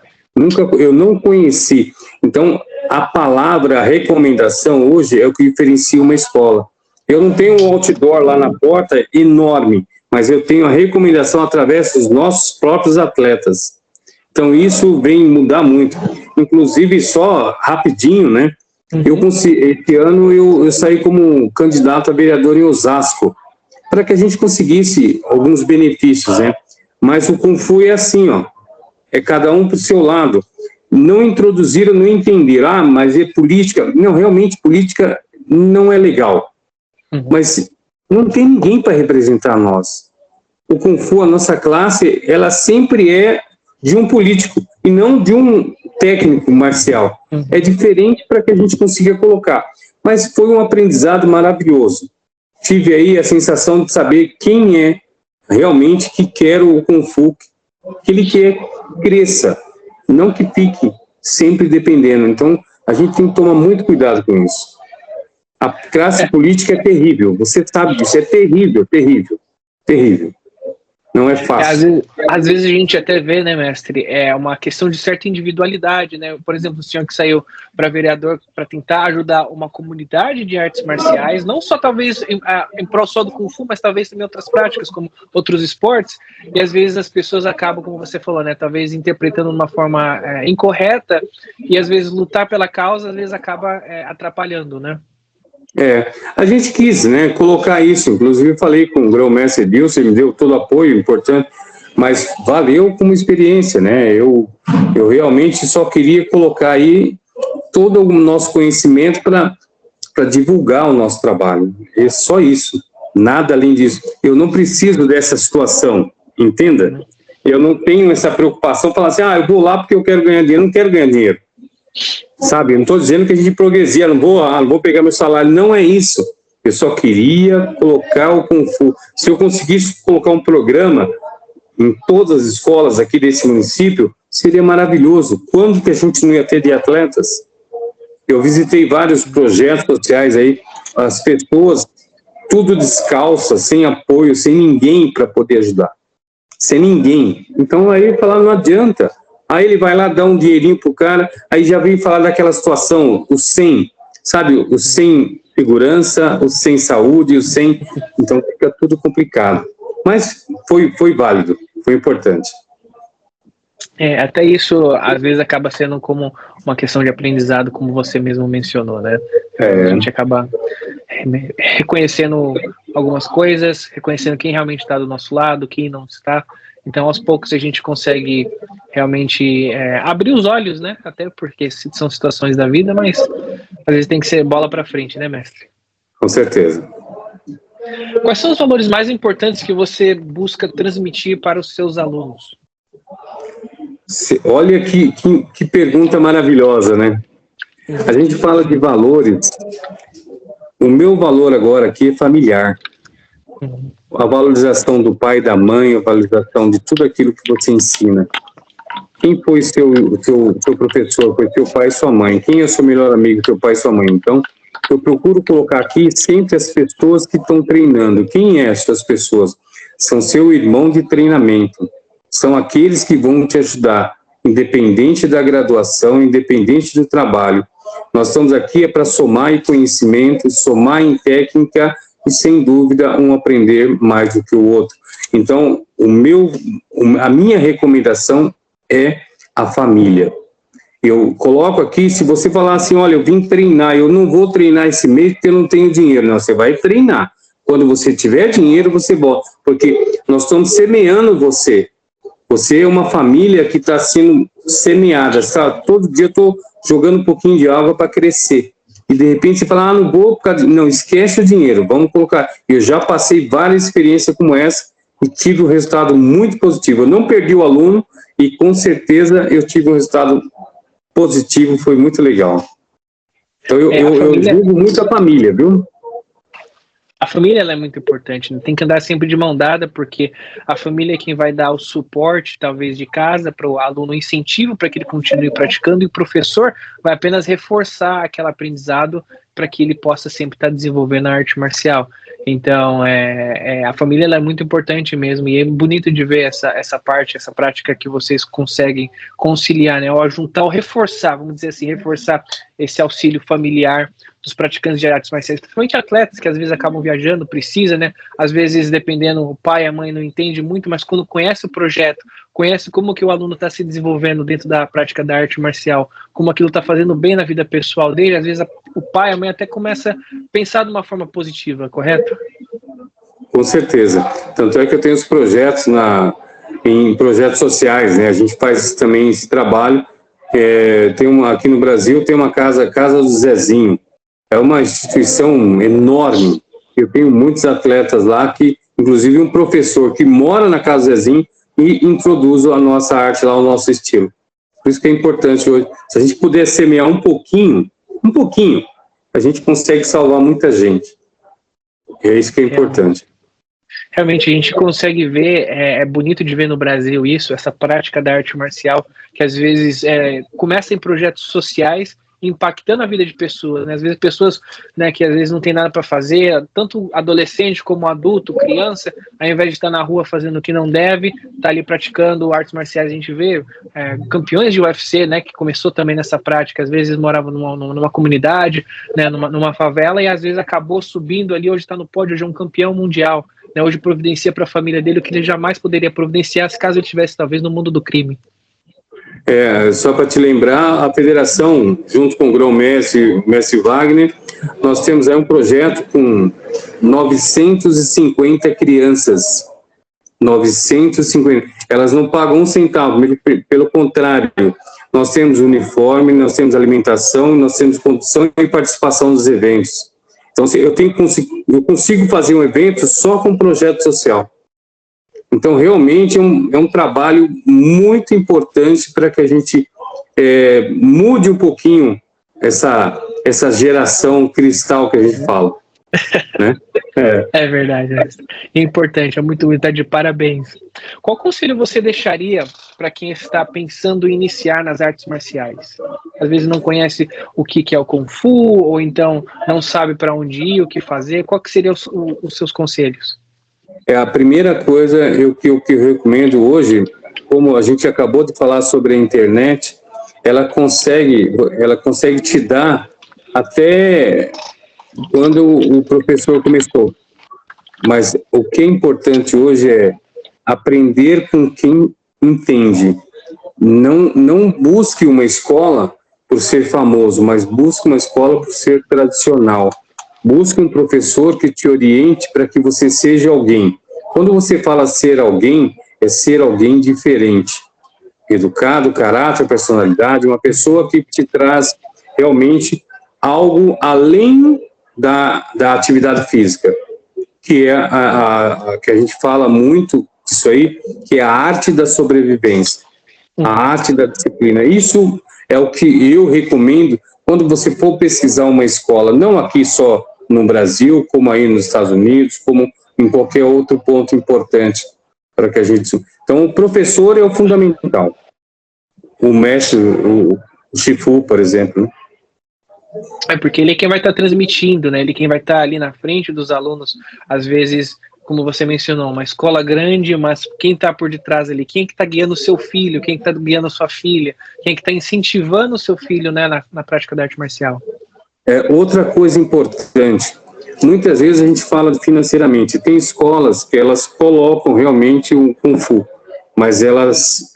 [SPEAKER 2] eu não conheci. Então, a palavra a recomendação hoje é o que diferencia uma escola. Eu não tenho um outdoor lá na porta enorme, mas eu tenho a recomendação através dos nossos próprios atletas. Então, isso vem mudar muito. Inclusive, só rapidinho, né? Esse ano eu saí como candidato a vereador em Osasco, para que a gente conseguisse alguns benefícios, né? Mas o Kung Fu é assim, ó, é cada um para o seu lado. Não introduziram, não entenderam, mas é política. Não, realmente, política não é legal. Mas não tem ninguém para representar nós. O Kung Fu, a nossa classe, ela sempre é de um político e não de um técnico marcial. É diferente para que a gente consiga colocar. Mas foi um aprendizado maravilhoso. Tive aí a sensação de saber quem é realmente que quer o Kung Fu, que ele quer que cresça, não que fique sempre dependendo. Então, a gente tem que tomar muito cuidado com isso. A classe política é terrível, você sabe disso, é terrível, terrível, terrível. Não é fácil.
[SPEAKER 1] Às vezes a gente até vê, né, mestre, é uma questão de certa individualidade, né? Por exemplo, o senhor que saiu para vereador para tentar ajudar uma comunidade de artes marciais, não só talvez em prol só do Kung Fu, mas talvez também outras práticas, como outros esportes, e às vezes as pessoas acabam, como você falou, né, talvez interpretando de uma forma incorreta, e às vezes lutar pela causa, às vezes acaba atrapalhando, né?
[SPEAKER 2] A gente quis, né, colocar isso, inclusive eu falei com o grão-mestre Dilson, ele me deu todo o apoio importante, mas valeu como experiência, né? Eu realmente só queria colocar aí todo o nosso conhecimento para divulgar o nosso trabalho. É só isso, nada além disso. Eu não preciso dessa situação, entenda? Eu não tenho essa preocupação de falar assim, eu vou lá porque eu quero ganhar dinheiro. Não quero ganhar dinheiro, sabe? Eu não estou dizendo que a gente progredia, não vou pegar meu salário, não é isso. Eu só queria colocar o Kung Fu. Se eu conseguisse colocar um programa em todas as escolas aqui desse município, seria maravilhoso. Quando que a gente não ia ter de atletas? Eu visitei vários projetos sociais aí, as pessoas tudo descalça, sem apoio, sem ninguém para poder ajudar. Sem ninguém. Então aí falar, não adianta. Aí ele vai lá dar um dinheirinho pro cara, aí já vem falar daquela situação, o sem, sabe, o sem segurança, o sem saúde, o sem... Então fica tudo complicado. Mas foi válido, foi importante.
[SPEAKER 1] Até isso, às vezes, acaba sendo como uma questão de aprendizado, como você mesmo mencionou, né? A gente acaba reconhecendo algumas coisas, reconhecendo quem realmente está do nosso lado, quem não está. Então, aos poucos, a gente consegue realmente abrir os olhos, né? Até porque são situações da vida, mas às vezes tem que ser bola para frente, né, mestre?
[SPEAKER 2] Com certeza.
[SPEAKER 1] Quais são os valores mais importantes que você busca transmitir para os seus alunos?
[SPEAKER 2] Olha que pergunta maravilhosa, né? A gente fala de valores. O meu valor agora aqui é familiar. A valorização do pai e da mãe, a valorização de tudo aquilo que você ensina. Quem foi seu professor? Foi seu pai e sua mãe. Quem é seu melhor amigo? Seu pai e sua mãe. Então, eu procuro colocar aqui sempre as pessoas que estão treinando. Quem é essas pessoas? São seu irmão de treinamento. São aqueles que vão te ajudar, independente da graduação, independente do trabalho. Nós estamos aqui para somar em conhecimento, somar em técnica e, sem dúvida, um aprender mais do que o outro. Então, a minha recomendação é a família. Eu coloco aqui, se você falar assim, olha, eu vim treinar, eu não vou treinar esse mês porque eu não tenho dinheiro. Não, você vai treinar. Quando você tiver dinheiro, você bota. Porque nós estamos semeando você. Você é uma família que está sendo semeada, sabe? Todo dia eu estou jogando um pouquinho de água para crescer. E de repente você fala, não vou, não, esquece o dinheiro, vamos colocar. Eu já passei várias experiências como essa e tive um resultado muito positivo. Eu não perdi o aluno e com certeza eu tive um resultado positivo, foi muito legal. Então eu julgo muito a família, viu?
[SPEAKER 1] A família ela é muito importante, né? Tem que andar sempre de mão dada, porque a família é quem vai dar o suporte, talvez, de casa para o aluno, o incentivo para que ele continue praticando, e o professor vai apenas reforçar aquele aprendizado para que ele possa sempre estar desenvolvendo a arte marcial. Então, a família ela é muito importante mesmo, e é bonito de ver essa parte, essa prática que vocês conseguem conciliar, né? Ou juntar, ou reforçar, vamos dizer assim, reforçar esse auxílio familiar dos praticantes de artes marciais, principalmente atletas que às vezes acabam viajando, precisa, né? Às vezes, dependendo, o pai e a mãe não entendem muito, mas quando conhece o projeto, conhece como que o aluno está se desenvolvendo dentro da prática da arte marcial, como aquilo está fazendo bem na vida pessoal dele, às vezes o pai e a mãe até começa a pensar de uma forma positiva, correto?
[SPEAKER 2] Com certeza. Tanto é que eu tenho os projetos em projetos sociais, né? A gente faz também esse trabalho. Aqui no Brasil tem uma Casa do Zezinho. É uma instituição enorme. Eu tenho muitos atletas lá, inclusive um professor que mora na Casa do Zezinho e introduz a nossa arte lá, o nosso estilo. Por isso que é importante hoje. Se a gente puder semear um pouquinho, a gente consegue salvar muita gente. É isso que é importante.
[SPEAKER 1] Realmente a gente consegue ver, é bonito de ver no Brasil isso, essa prática da arte marcial, que às vezes começa em projetos sociais, impactando a vida de pessoas, né? Às vezes pessoas, né, que às vezes não tem nada para fazer, tanto adolescente como adulto, criança, ao invés de estar na rua fazendo o que não deve, tá ali praticando artes marciais. A gente vê campeões de UFC, né, que começou também nessa prática, às vezes moravam numa comunidade, né, numa favela, e às vezes acabou subindo ali, hoje está no pódio, hoje é um campeão mundial, né, hoje providencia para a família dele o que ele jamais poderia providenciar se caso ele estivesse talvez no mundo do crime.
[SPEAKER 2] Só para te lembrar, a federação, junto com o grão-mestre Wagner, nós temos aí um projeto com 950 crianças 950. Elas não pagam um centavo, pelo contrário, nós temos uniforme, nós temos alimentação, nós temos condução e participação nos eventos. Então, eu consigo fazer um evento só com projeto social. Então, realmente, é um trabalho muito importante para que a gente mude um pouquinho essa geração cristal que a gente fala. Né?
[SPEAKER 1] É verdade, é importante, é muito, tá de parabéns. Qual conselho você deixaria para quem está pensando em iniciar nas artes marciais? Às vezes não conhece o que é o Kung Fu, ou então não sabe para onde ir, o que fazer. Qual que seriam os seus conselhos?
[SPEAKER 2] A primeira coisa que eu recomendo hoje, como a gente acabou de falar sobre a internet, ela consegue te dar até quando o professor começou. Mas o que é importante hoje é aprender com quem entende. Não busque uma escola por ser famoso, mas busque uma escola por ser tradicional. Busque um professor que te oriente para que você seja alguém. Quando você fala ser alguém, é ser alguém diferente. Educado, caráter, personalidade, uma pessoa que te traz realmente algo além da atividade física, que é que a gente fala muito disso aí, que é a arte da sobrevivência, a arte da disciplina. Isso é o que eu recomendo quando você for pesquisar uma escola, não aqui só no Brasil, como aí nos Estados Unidos, como em qualquer outro ponto importante para que a gente... Então, o professor é o fundamental. O mestre, o Shifu, por exemplo, né?
[SPEAKER 1] Porque ele é quem vai estar transmitindo, né? Ele é quem vai estar ali na frente dos alunos. Às vezes, como você mencionou, uma escola grande, mas quem está por detrás ali? Quem é que está guiando o seu filho? Quem é que está guiando a sua filha? Quem é que está incentivando o seu filho, né, na prática da arte marcial?
[SPEAKER 2] Outra coisa importante, muitas vezes a gente fala financeiramente, tem escolas que elas colocam realmente o Kung Fu, mas elas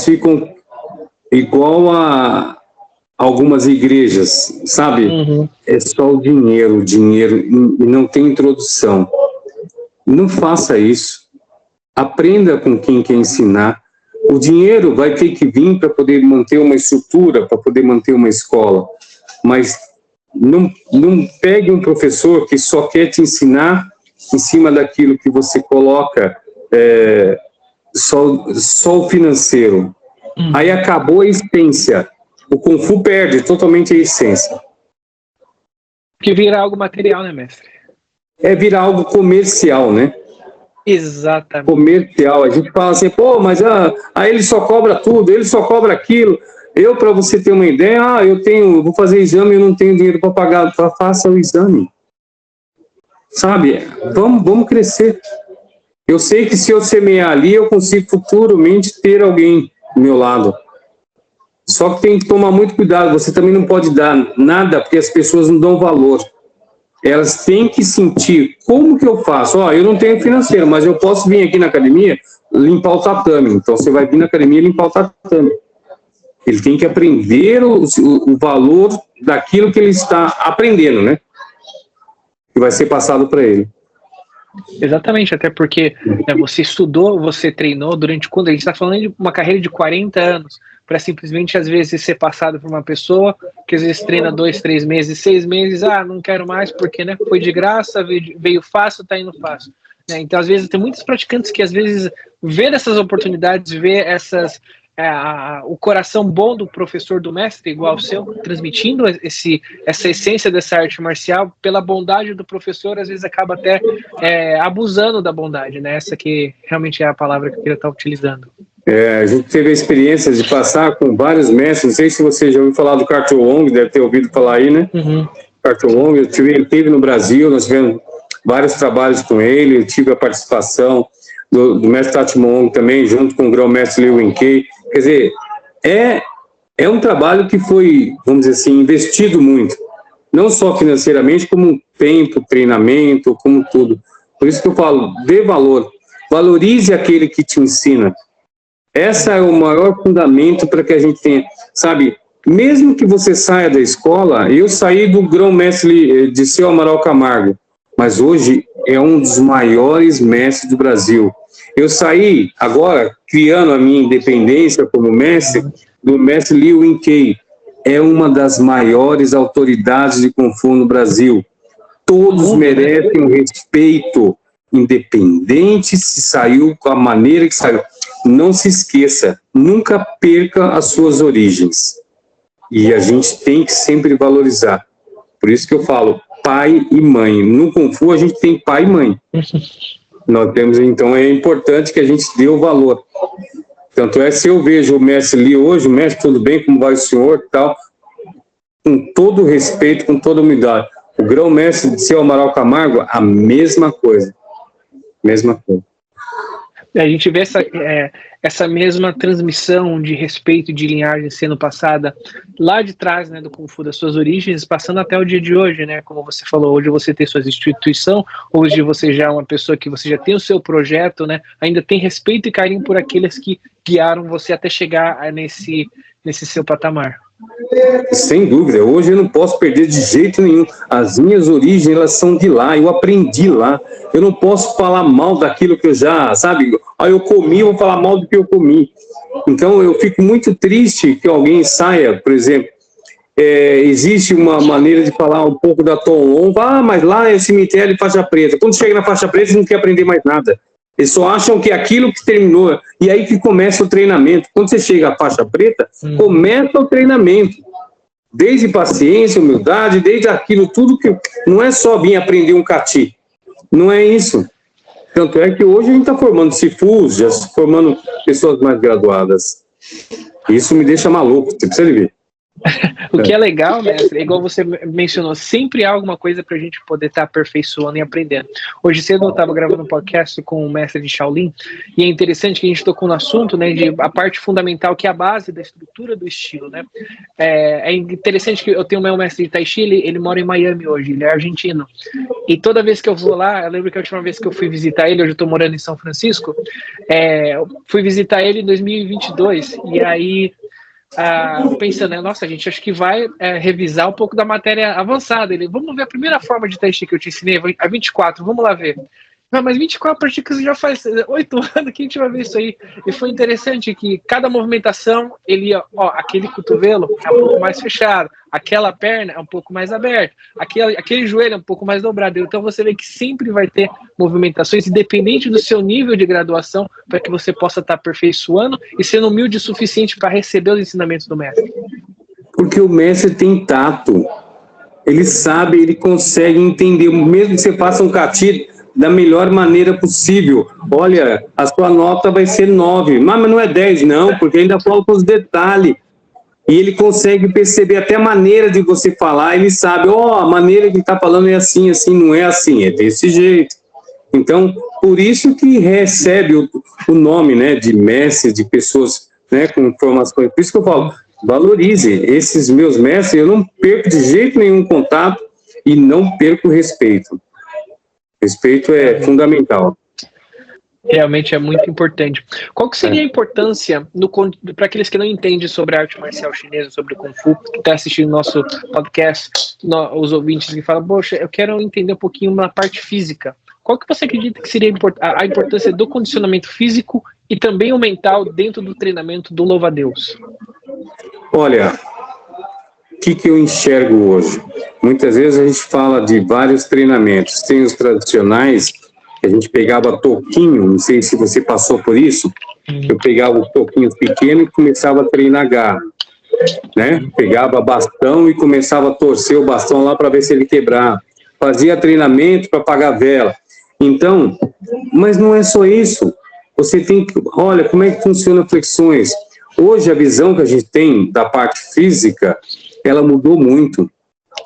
[SPEAKER 2] ficam igual a algumas igrejas, sabe? Uhum. É só o dinheiro, e não tem introdução. Não faça isso. Aprenda com quem quer ensinar. O dinheiro vai ter que vir para poder manter uma estrutura, para poder manter uma escola. Mas não pegue um professor que só quer te ensinar em cima daquilo que você coloca, só o financeiro. Aí acabou a essência. O Kung Fu perde totalmente a essência.
[SPEAKER 1] Que vira algo material, né, mestre?
[SPEAKER 2] Vira algo comercial, né?
[SPEAKER 1] Exatamente.
[SPEAKER 2] Comercial. A gente fala assim, pô, mas ele só cobra tudo, ele só cobra aquilo. Para você ter uma ideia, vou fazer exame e eu não tenho dinheiro para pagar. Faça o exame. Sabe? Vamos crescer. Eu sei que se eu semear ali, eu consigo futuramente ter alguém do meu lado. Só que tem que tomar muito cuidado, você também não pode dar nada, porque as pessoas não dão valor. Elas têm que sentir, como que eu faço? Eu não tenho financeiro, mas eu posso vir aqui na academia limpar o tatame. Então você vai vir na academia limpar o tatame. Ele tem que aprender o valor daquilo que ele está aprendendo, né? Que vai ser passado para ele.
[SPEAKER 1] Exatamente, até porque você estudou, você treinou quando a gente está falando de uma carreira de 40 anos, para simplesmente às vezes ser passado por uma pessoa que às vezes treina 2, 3 meses, 6 meses, não quero mais porque, né, foi de graça, veio fácil, tá indo fácil. Então às vezes tem muitos praticantes que às vezes vê essas oportunidades, vê o coração bom do professor, do mestre, igual o seu, transmitindo essa essência dessa arte marcial, pela bondade do professor, às vezes acaba até abusando da bondade, né? Essa que realmente é a palavra que eu queria estar utilizando.
[SPEAKER 2] A gente teve a experiência de passar com vários mestres, não sei se você já ouviu falar do Carto Wong, deve ter ouvido falar aí, né? Uhum. Carto Wong, ele esteve no Brasil, nós tivemos vários trabalhos com ele, eu tive a participação do mestre Tat Mong também, junto com o grão-mestre Liu Winkei. Quer dizer, é um trabalho que foi, vamos dizer assim, investido muito. Não só financeiramente, como tempo, treinamento, como tudo. Por isso que eu falo, dê valor. Valorize aquele que te ensina. Esse é o maior fundamento para que a gente tenha, sabe, mesmo que você saia da escola, eu saí do grão-mestre Dirceu Amaral Camargo, mas hoje é um dos maiores mestres do Brasil. Eu saí agora, criando a minha independência como mestre, do mestre Liu Wing-Kei. É uma das maiores autoridades de Kung Fu no Brasil. Todos merecem um respeito, independente se saiu com a maneira que saiu. Não se esqueça, nunca perca as suas origens. E a gente tem que sempre valorizar. Por isso que eu falo, pai e mãe. No Kung Fu a gente tem pai e mãe. Nós temos, então, é importante que a gente dê o valor. Tanto é, se eu vejo o mestre Li hoje, o mestre, tudo bem, como vai o senhor, tal, com todo respeito, com toda humildade. O grão-mestre de seu Amaral Camargo, a mesma coisa. Mesma coisa.
[SPEAKER 1] A gente vê essa mesma transmissão de respeito e de linhagem sendo passada lá de trás, né, do Kung Fu, das suas origens, passando até o dia de hoje, né, como você falou, hoje você tem sua instituição, hoje você já é uma pessoa que você já tem o seu projeto, né, ainda tem respeito e carinho por aqueles que guiaram você até chegar nesse seu patamar.
[SPEAKER 2] Sem dúvida, hoje eu não posso perder de jeito nenhum. As minhas origens, elas são de lá, eu aprendi lá. Eu não posso falar mal daquilo que eu já, sabe? Eu comi, eu vou falar mal do que eu comi. Então eu fico muito triste que alguém saia, por exemplo, existe uma maneira de falar um pouco da Tom Long, mas lá é cemitério de faixa preta. Quando chega na faixa preta, eles não querem aprender mais nada. Eles só acham que é aquilo que terminou. E aí que começa o treinamento. Quando você chega à faixa preta, começa o treinamento. Desde paciência, humildade, desde aquilo tudo que... Não é só vir aprender um cati. Não é isso. Tanto é que hoje a gente está formando Sifus, já formando pessoas mais graduadas. Isso me deixa maluco, você precisa ver.
[SPEAKER 1] O que é legal, mestre, é igual você mencionou, sempre há alguma coisa para a gente poder estar aperfeiçoando e aprendendo. Hoje cedo eu estava gravando um podcast com o mestre de Shaolin, e é interessante que a gente tocou no assunto, né, de a parte fundamental, que é a base da estrutura do estilo, né. É interessante que eu tenho o meu mestre de Tai Chi, ele mora em Miami hoje, ele é argentino, e toda vez que eu vou lá, eu lembro que a última vez que eu fui visitar ele, hoje eu estou morando em São Francisco, eu fui visitar ele em 2022, e aí... pensando, né, nossa, a gente acho que vai revisar um pouco da matéria avançada. Vamos ver a primeira forma de Tai Chi que eu te ensinei, a 24, vamos lá ver. Mas 24 práticas já faz 8 anos que a gente vai ver isso aí. E foi interessante que cada movimentação, ele ia, aquele cotovelo é um pouco mais fechado, aquela perna é um pouco mais aberta, aquele joelho é um pouco mais dobrado. Então você vê que sempre vai ter movimentações, independente do seu nível de graduação, para que você possa estar aperfeiçoando e sendo humilde o suficiente para receber os ensinamentos do mestre.
[SPEAKER 2] Porque o mestre tem tato. Ele sabe, ele consegue entender, mesmo que você faça um cati da melhor maneira possível. Olha, a sua nota vai ser 9, mas não é 10 não, porque ainda faltam os detalhes. E ele consegue perceber até a maneira de você falar, ele sabe, a maneira que está falando é assim, não é assim, é desse jeito. Então, por isso que recebe o nome, né, de mestre, de pessoas, né, com informações. Por isso que eu falo, valorize esses meus mestres, eu não perco de jeito nenhum contato e não perco o respeito. Respeito é fundamental.
[SPEAKER 1] Realmente é muito importante. Qual que seria a importância para aqueles que não entendem sobre a arte marcial chinesa, sobre o Kung Fu, que está assistindo nosso podcast, os ouvintes que falam, poxa, eu quero entender um pouquinho na parte física. Qual que você acredita que seria a importância do condicionamento físico e também o mental dentro do treinamento do louva-a-Deus?
[SPEAKER 2] Olha, o que eu enxergo hoje? Muitas vezes a gente fala de vários treinamentos. Tem os tradicionais, que a gente pegava toquinho, não sei se você passou por isso, eu pegava os toquinhos pequenos e começava a treinar garra, né? Pegava bastão e começava a torcer o bastão lá para ver se ele quebrava. Fazia treinamento para apagar vela. Então, mas não é só isso. Você tem que, olha, como é que funciona flexões. Hoje a visão que a gente tem da parte física, ela mudou muito.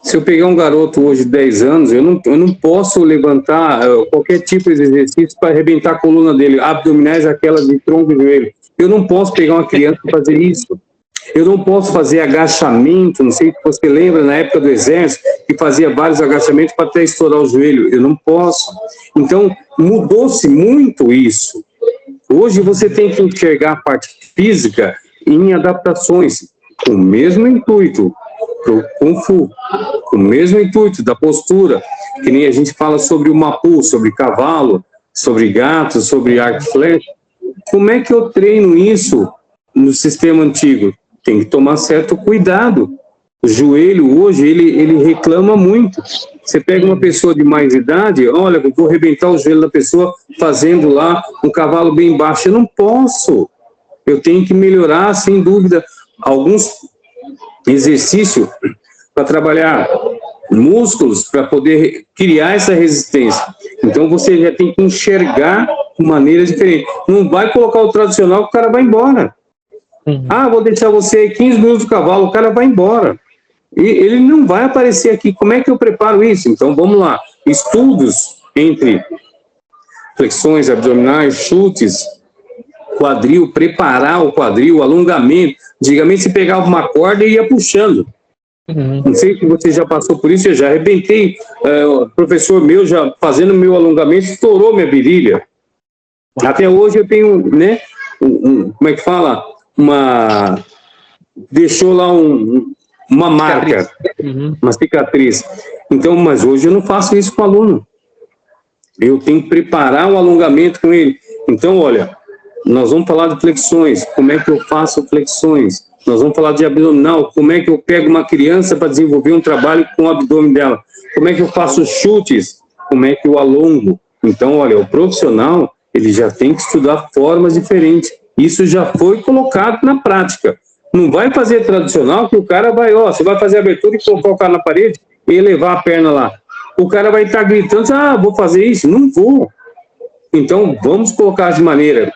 [SPEAKER 2] Se eu pegar um garoto hoje de 10 anos, eu não posso levantar qualquer tipo de exercício para arrebentar a coluna dele, abdominais, aquela de tronco e joelho. Eu não posso pegar uma criança e fazer isso. Eu não posso fazer agachamento, não sei se você lembra, na época do exército, que fazia vários agachamentos para até estourar o joelho. Eu não posso. Então, mudou-se muito isso. Hoje você tem que enxergar a parte física em adaptações, com o mesmo intuito, para o Kung Fu, com o mesmo intuito da postura. que nem a gente fala sobre o mapu, sobre cavalo, sobre gato, sobre arco e flecha. Como é que eu treino isso no sistema antigo? Tem que tomar certo cuidado. O joelho hoje, ele reclama muito. Você pega uma pessoa de mais idade, olha, eu vou arrebentar o joelho da pessoa fazendo lá um cavalo bem baixo. Eu não posso. Eu tenho que melhorar, sem dúvida, alguns exercícios para trabalhar músculos, para poder criar essa resistência. Então, você já tem que enxergar de maneira diferente. Não vai colocar o tradicional, o cara vai embora. Ah, vou deixar você 15 minutos do cavalo, o cara vai embora. E ele não vai aparecer aqui. Como é que eu preparo isso? Então, vamos lá. Estudos entre flexões abdominais, chutes, quadril, preparar o quadril, alongamento. Antigamente, você pegava uma corda e ia puxando. Não sei se você já passou por isso, eu já arrebentei. O professor meu, já fazendo meu alongamento, estourou minha virilha. Até hoje eu tenho, né, como é que fala? Deixou lá uma marca, uma cicatriz. Então, mas hoje eu não faço isso com o aluno. Eu tenho que preparar um alongamento com ele. Então, olha, nós vamos falar de flexões, como é que eu faço flexões? Nós vamos falar de abdominal, como é que eu pego uma criança para desenvolver um trabalho com o abdômen dela? Como é que eu faço chutes? Como é que eu alongo? Então, olha, o profissional, ele já tem que estudar formas diferentes. Isso já foi colocado na prática. Não vai fazer tradicional que o cara vai, você vai fazer abertura e colocar o cara na parede e elevar a perna lá. O cara vai estar gritando, vou fazer isso. Não vou. Então, vamos colocar de maneira,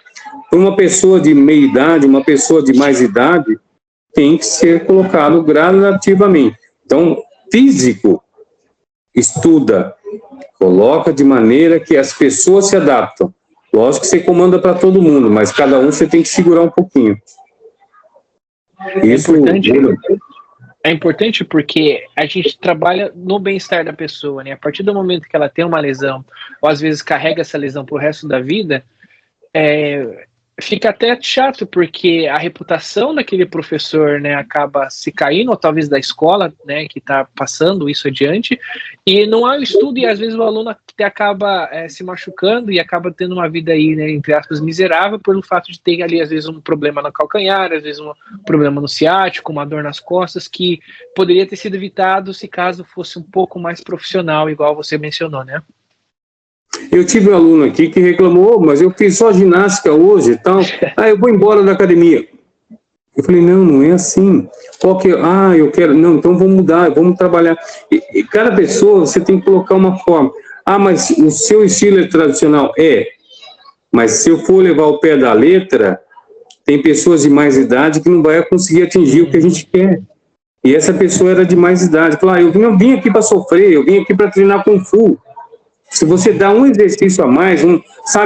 [SPEAKER 2] para uma pessoa de meia idade, uma pessoa de mais idade, tem que ser colocado gradativamente. Então, físico, estuda, coloca de maneira que as pessoas se adaptam. Lógico que você comanda para todo mundo, mas cada um você tem que segurar um pouquinho. Isso
[SPEAKER 1] é importante porque a gente trabalha no bem-estar da pessoa, né? A partir do momento que ela tem uma lesão, ou às vezes carrega essa lesão pro resto da vida, fica até chato, porque a reputação daquele professor, né, acaba se caindo, ou talvez da escola, né, que está passando isso adiante, e não há o estudo, e às vezes o aluno acaba se machucando e acaba tendo uma vida aí, né, entre aspas, miserável, pelo fato de ter ali, às vezes, um problema no calcanhar, às vezes um problema no ciático, uma dor nas costas, que poderia ter sido evitado se caso fosse um pouco mais profissional, igual você mencionou, né?
[SPEAKER 2] Eu tive um aluno aqui que reclamou, mas eu fiz só ginástica hoje e tal. Eu vou embora da academia. Eu falei, não é assim. Eu quero, não, então vamos mudar, vamos trabalhar. E cada pessoa, você tem que colocar uma forma. Mas o seu estilo é tradicional? Mas se eu for levar o pé da letra, tem pessoas de mais idade que não vai conseguir atingir o que a gente quer. E essa pessoa era de mais idade. Falou, eu não vim aqui para sofrer, eu vim aqui para treinar Kung Fu. Se você dá um exercício a mais,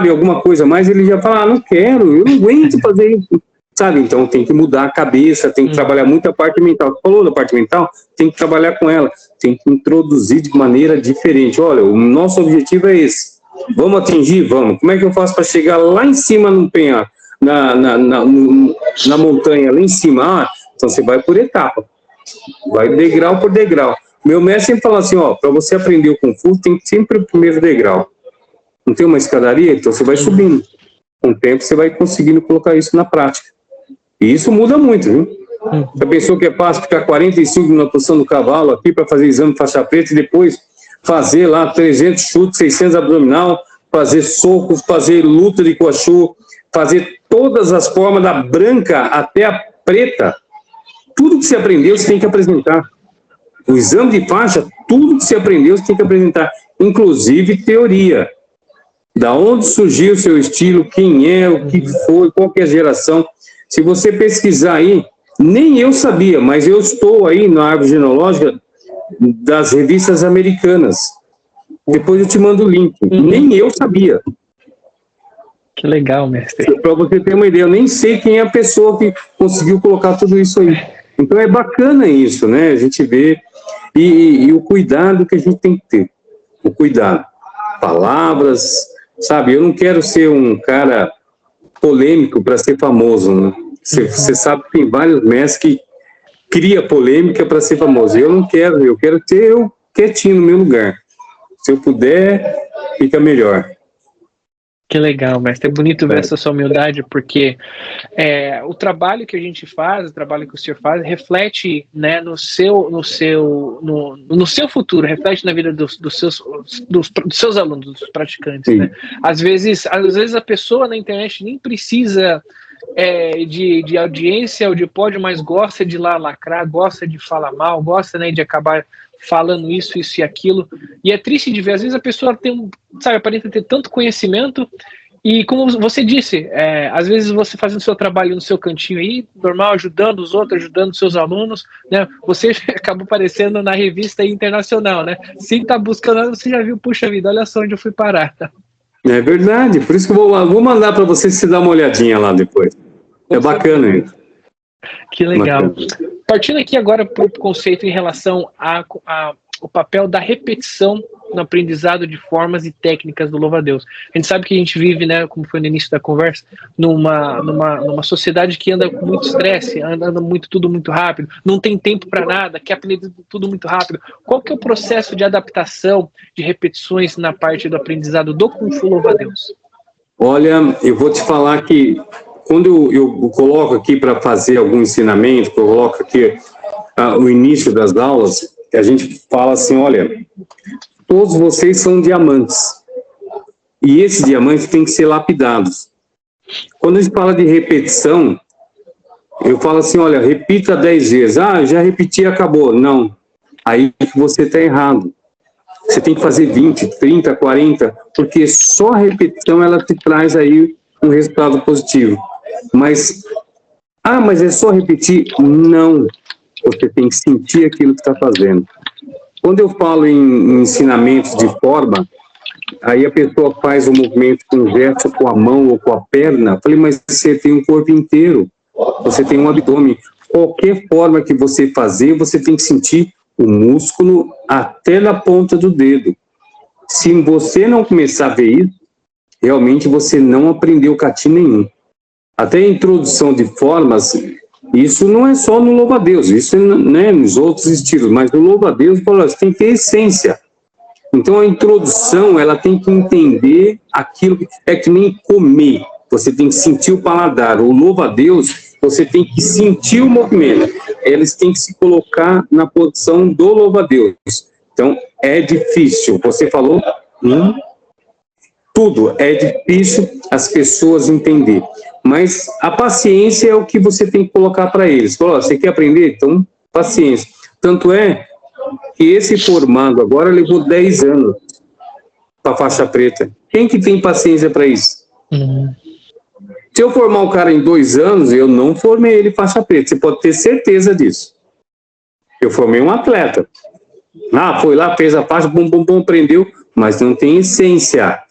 [SPEAKER 2] alguma coisa a mais, ele já fala, não quero, eu não aguento fazer isso. Sabe, então tem que mudar a cabeça, tem que trabalhar muito a parte mental. Você falou da parte mental, tem que trabalhar com ela, tem que introduzir de maneira diferente. Olha, o nosso objetivo é esse. Vamos atingir? Vamos. Como é que eu faço para chegar lá em cima no penhasco, na montanha, lá em cima? Então você vai por etapa, vai degrau por degrau. Meu mestre sempre fala assim, para você aprender o Kung Fu, tem sempre o primeiro degrau. Não tem uma escadaria? Então você vai subindo. Com o tempo você vai conseguindo colocar isso na prática. E isso muda muito, viu? A pessoa que é fácil ficar 45 na posição do cavalo aqui para fazer exame de faixa preta e depois fazer lá 300 chutes, 600 abdominal, fazer socos, fazer luta de coachu, fazer todas as formas da branca até a preta. Tudo que você aprendeu, você tem que apresentar. O exame de faixa, tudo que você aprendeu, você tem que apresentar, inclusive teoria. Da onde surgiu o seu estilo, quem é, o que foi, qual que é a geração. Se você pesquisar aí, nem eu sabia, mas eu estou aí na árvore genealógica das revistas americanas. Depois eu te mando o link. Nem eu sabia.
[SPEAKER 1] Que legal, mestre.
[SPEAKER 2] Para você ter uma ideia, eu nem sei quem é a pessoa que conseguiu colocar tudo isso aí. Então é bacana isso, né? A gente vê e o cuidado que a gente tem que ter. O cuidado. Palavras, sabe? Eu não quero ser um cara polêmico para ser famoso, né? Você sabe que tem vários mestres que cria polêmica para ser famoso. Eu não quero, eu quero ter eu quietinho no meu lugar. Se eu puder, fica melhor.
[SPEAKER 1] Que legal, mestre. É bonito ver essa sua humildade, porque o trabalho que a gente faz, o trabalho que o senhor faz, reflete, né, no seu futuro, reflete na vida dos seus alunos, dos praticantes. Né? Às vezes a pessoa na internet nem precisa de audiência ou de pódio, mas gosta de lá lacrar, gosta de falar mal, gosta, né, de acabar falando isso e aquilo, e é triste de ver, às vezes a pessoa aparenta ter tanto conhecimento, e como você disse, às vezes você fazendo o seu trabalho no seu cantinho aí, normal, ajudando os outros, ajudando os seus alunos, né, você acabou aparecendo na revista internacional, né, se tá buscando, você já viu, puxa vida, olha só onde eu fui parar. É
[SPEAKER 2] verdade, por isso que eu vou mandar para você se dar uma olhadinha lá depois, é bacana isso.
[SPEAKER 1] Que legal. Bacana. Partindo aqui agora para o conceito em relação ao papel da repetição no aprendizado de formas e técnicas do louva-a-Deus. A gente sabe que a gente vive, né, como foi no início da conversa, numa sociedade que anda com muito estresse, anda tudo muito rápido, não tem tempo para nada, quer aprender tudo muito rápido. Qual que é o processo de adaptação, de repetições na parte do aprendizado do Kung Fu louva-a-Deus?
[SPEAKER 2] Olha, eu vou te falar que quando eu coloco aqui para fazer algum ensinamento, eu coloco aqui o início das aulas, a gente fala assim, olha, todos vocês são diamantes, e esses diamantes têm que ser lapidados. Quando a gente fala de repetição, eu falo assim, olha, repita 10 vezes, já repeti e acabou. Não, aí você está errado. Você tem que fazer 20, 30, 40, porque só a repetição ela te traz aí um resultado positivo. Mas é só repetir? Não. Você tem que sentir aquilo que está fazendo. Quando eu falo em ensinamentos de forma, aí a pessoa faz o movimento com um gesto com a mão ou com a perna. Eu falei, mas você tem um corpo inteiro. Você tem um abdômen. Qualquer forma que você fazer, você tem que sentir o músculo até na ponta do dedo. Se você não começar a ver isso, realmente você não aprendeu kati nenhum. Até a introdução de formas, isso não é só no louva-a-Deus, isso é, né, nos outros estilos, mas no louva-a-Deus você tem que ter essência. Então a introdução, ela tem que entender aquilo que é que nem comer, você tem que sentir o paladar. O louva-a-Deus, você tem que sentir o movimento, eles têm que se colocar na posição do louva-a-Deus. Então é difícil, você falou, tudo é difícil as pessoas entenderem. Mas a paciência é o que você tem que colocar para eles. Você quer aprender? Então, paciência. Tanto é que esse formado agora levou 10 anos para faixa preta. Quem que tem paciência para isso? Se eu formar o cara em 2 anos, eu não formei ele faixa preta. Você pode ter certeza disso. Eu formei um atleta. Foi lá, fez a faixa, bum, aprendeu, mas não tem essência.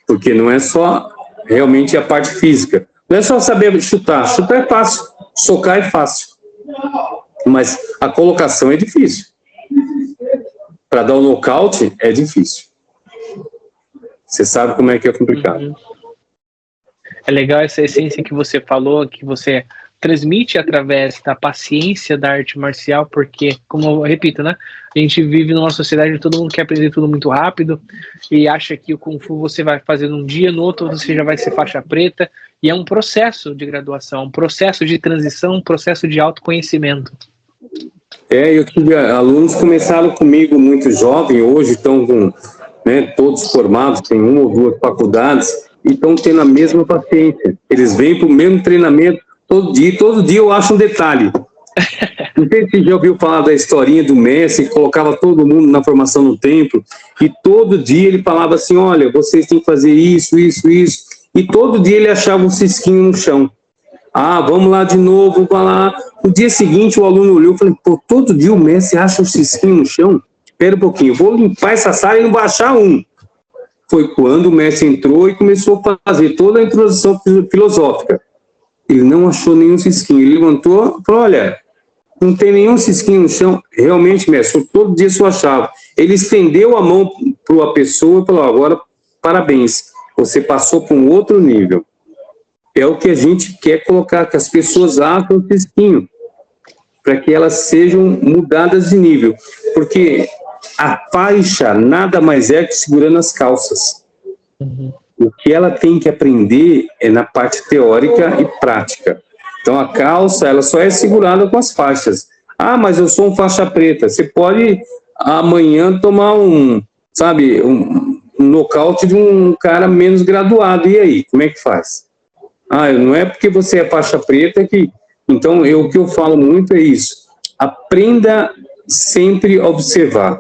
[SPEAKER 2] Porque não é só realmente a parte física. Não é só saber chutar. Chutar é fácil, socar é fácil. Mas a colocação é difícil. Para dar um nocaute é difícil. Você sabe como é que é complicado.
[SPEAKER 1] É legal essa essência que você falou, que você transmite através da paciência da arte marcial, porque, como eu repito, né, a gente vive numa sociedade onde todo mundo quer aprender tudo muito rápido e acha que o Kung Fu você vai fazer num dia, no outro você já vai ser faixa preta, e é um processo de graduação, um processo de transição, um processo de autoconhecimento.
[SPEAKER 2] Eu tive alunos que começaram comigo muito jovem, hoje estão com, né, todos formados, tem 1 ou 2 faculdades, e estão tendo a mesma paciência. Eles vêm para o mesmo treinamento, todo dia eu acho um detalhe. Não sei se você já ouviu falar da historinha do Messi, que colocava todo mundo na formação no templo, e todo dia ele falava assim, olha, vocês têm que fazer isso, e todo dia ele achava um cisquinho no chão. Vamos lá de novo, vai lá. No dia seguinte o aluno olhou e falou, todo dia o Messi acha um cisquinho no chão? Espera um pouquinho, vou limpar essa sala e não baixar um. Foi quando o Messi entrou e começou a fazer toda a introdução filosófica. Ele não achou nenhum cisquinho. Ele levantou e falou, olha, não tem nenhum cisquinho no chão. Realmente, mestre, todo dia isso eu achava. Ele estendeu a mão para a pessoa e falou, agora, parabéns, você passou para um outro nível. É o que a gente quer colocar, que as pessoas acham o cisquinho, para que elas sejam mudadas de nível. Porque A faixa nada mais é que segurando as calças. O que ela tem que aprender é na parte teórica e prática. Então, a calça, ela só é segurada com as faixas. Ah, mas eu sou um faixa preta. Você pode, amanhã, tomar um nocaute de um cara menos graduado. E aí, como é que faz? Ah, não é porque você é faixa preta que... Então, o que eu falo muito é isso. Aprenda sempre a observar.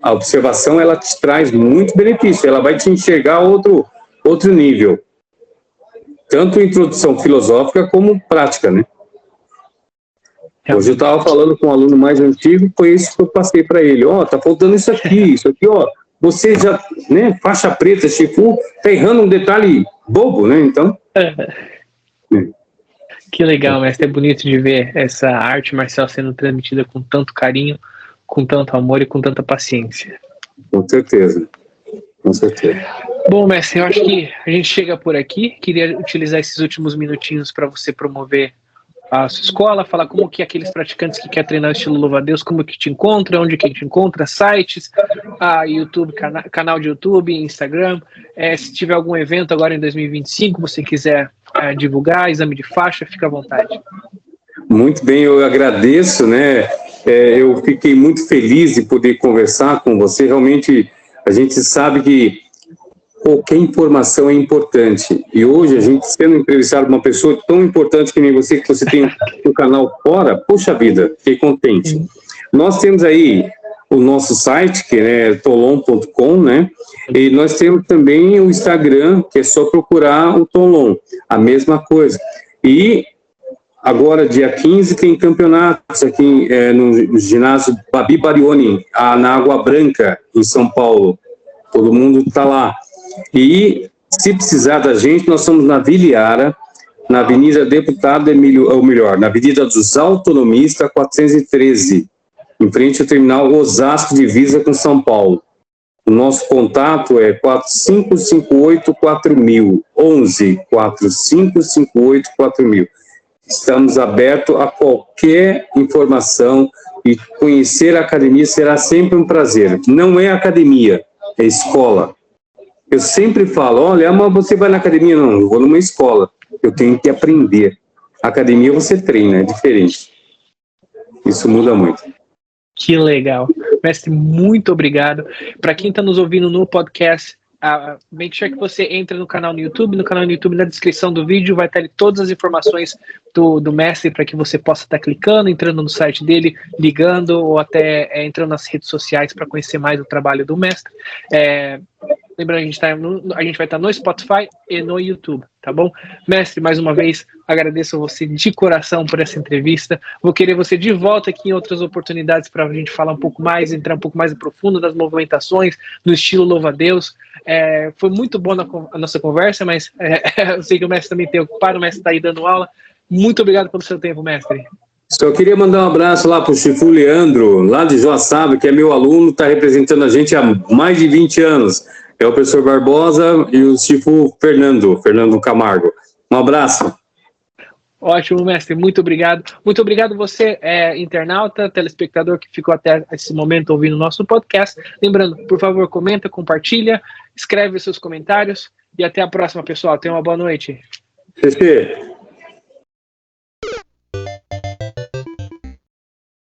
[SPEAKER 2] A observação, ela te traz muito benefício. Ela vai te enxergar outro nível. Tanto introdução filosófica como prática, né? Hoje eu estava falando com um aluno mais antigo, foi isso que eu passei para ele. Tá faltando isso aqui, você já, né, faixa preta, Shifu, tá errando um detalhe bobo, né, então...
[SPEAKER 1] Que legal, mestre, é bonito de ver essa arte marcial sendo transmitida com tanto carinho, com tanto amor e com tanta paciência.
[SPEAKER 2] Com certeza. Com certeza.
[SPEAKER 1] Bom, mestre, eu acho que a gente chega por aqui. Queria utilizar esses últimos minutinhos para você promover a sua escola, falar como que aqueles praticantes que querem treinar o estilo louva-a-Deus, como que te encontra, onde que te encontra, sites, YouTube, canal de YouTube, Instagram. Se tiver algum evento agora em 2025, você quiser divulgar, exame de faixa, fica à vontade.
[SPEAKER 2] Muito bem, eu agradeço, né? Eu fiquei muito feliz de poder conversar com você. Realmente, a gente sabe que qualquer informação é importante. E hoje, a gente sendo entrevistado por uma pessoa tão importante que nem você, que você tem um canal fora, poxa vida, fiquei contente. Nós temos aí o nosso site, que é tolon.com, né? E nós temos também o Instagram, que é só procurar o Tolon, a mesma coisa. E agora, dia 15, tem campeonatos aqui no ginásio Babi Barioni, na Água Branca, em São Paulo. Todo mundo está lá. E, se precisar da gente, nós estamos na Vila Iara, na Avenida Deputado Emílio, ou melhor, na Avenida dos Autonomistas, 413, em frente ao terminal Osasco, divisa com São Paulo. O nosso contato é 4558-4000, 11-4558-4000. Estamos abertos a qualquer informação e conhecer a academia será sempre um prazer. Não é academia, é escola. Eu sempre falo, olha, mas você vai na academia? Não, eu vou numa escola. Eu tenho que aprender. Academia você treina, é diferente. Isso muda muito.
[SPEAKER 1] Que legal. Mestre, muito obrigado. Para quem está nos ouvindo no podcast, make sure que você entre no canal no YouTube. No canal no YouTube, na descrição do vídeo, vai estar ali todas as informações do mestre para que você possa estar clicando, entrando no site dele, ligando ou até entrando nas redes sociais para conhecer mais o trabalho do mestre. Lembrando, a gente vai estar no Spotify e no YouTube, tá bom? Mestre, mais uma vez, agradeço a você de coração por essa entrevista. Vou querer você de volta aqui em outras oportunidades para a gente falar um pouco mais, entrar um pouco mais profundo das movimentações, do estilo louva-a-Deus. Foi muito bom a nossa conversa, mas eu sei que o mestre também tem ocupado, o mestre está aí dando aula. Muito obrigado pelo seu tempo, mestre.
[SPEAKER 2] Só queria mandar um abraço lá para o Shifu Leandro, lá de Joaçaba, que é meu aluno, está representando a gente há mais de 20 anos. É o professor Barbosa e o Shifu Fernando Camargo. Um abraço.
[SPEAKER 1] Ótimo, mestre. Muito obrigado. Muito obrigado você, internauta, telespectador que ficou até esse momento ouvindo o nosso podcast. Lembrando, por favor, comenta, compartilha, escreve seus comentários e até a próxima, pessoal. Tenha uma boa noite.
[SPEAKER 2] Chefe.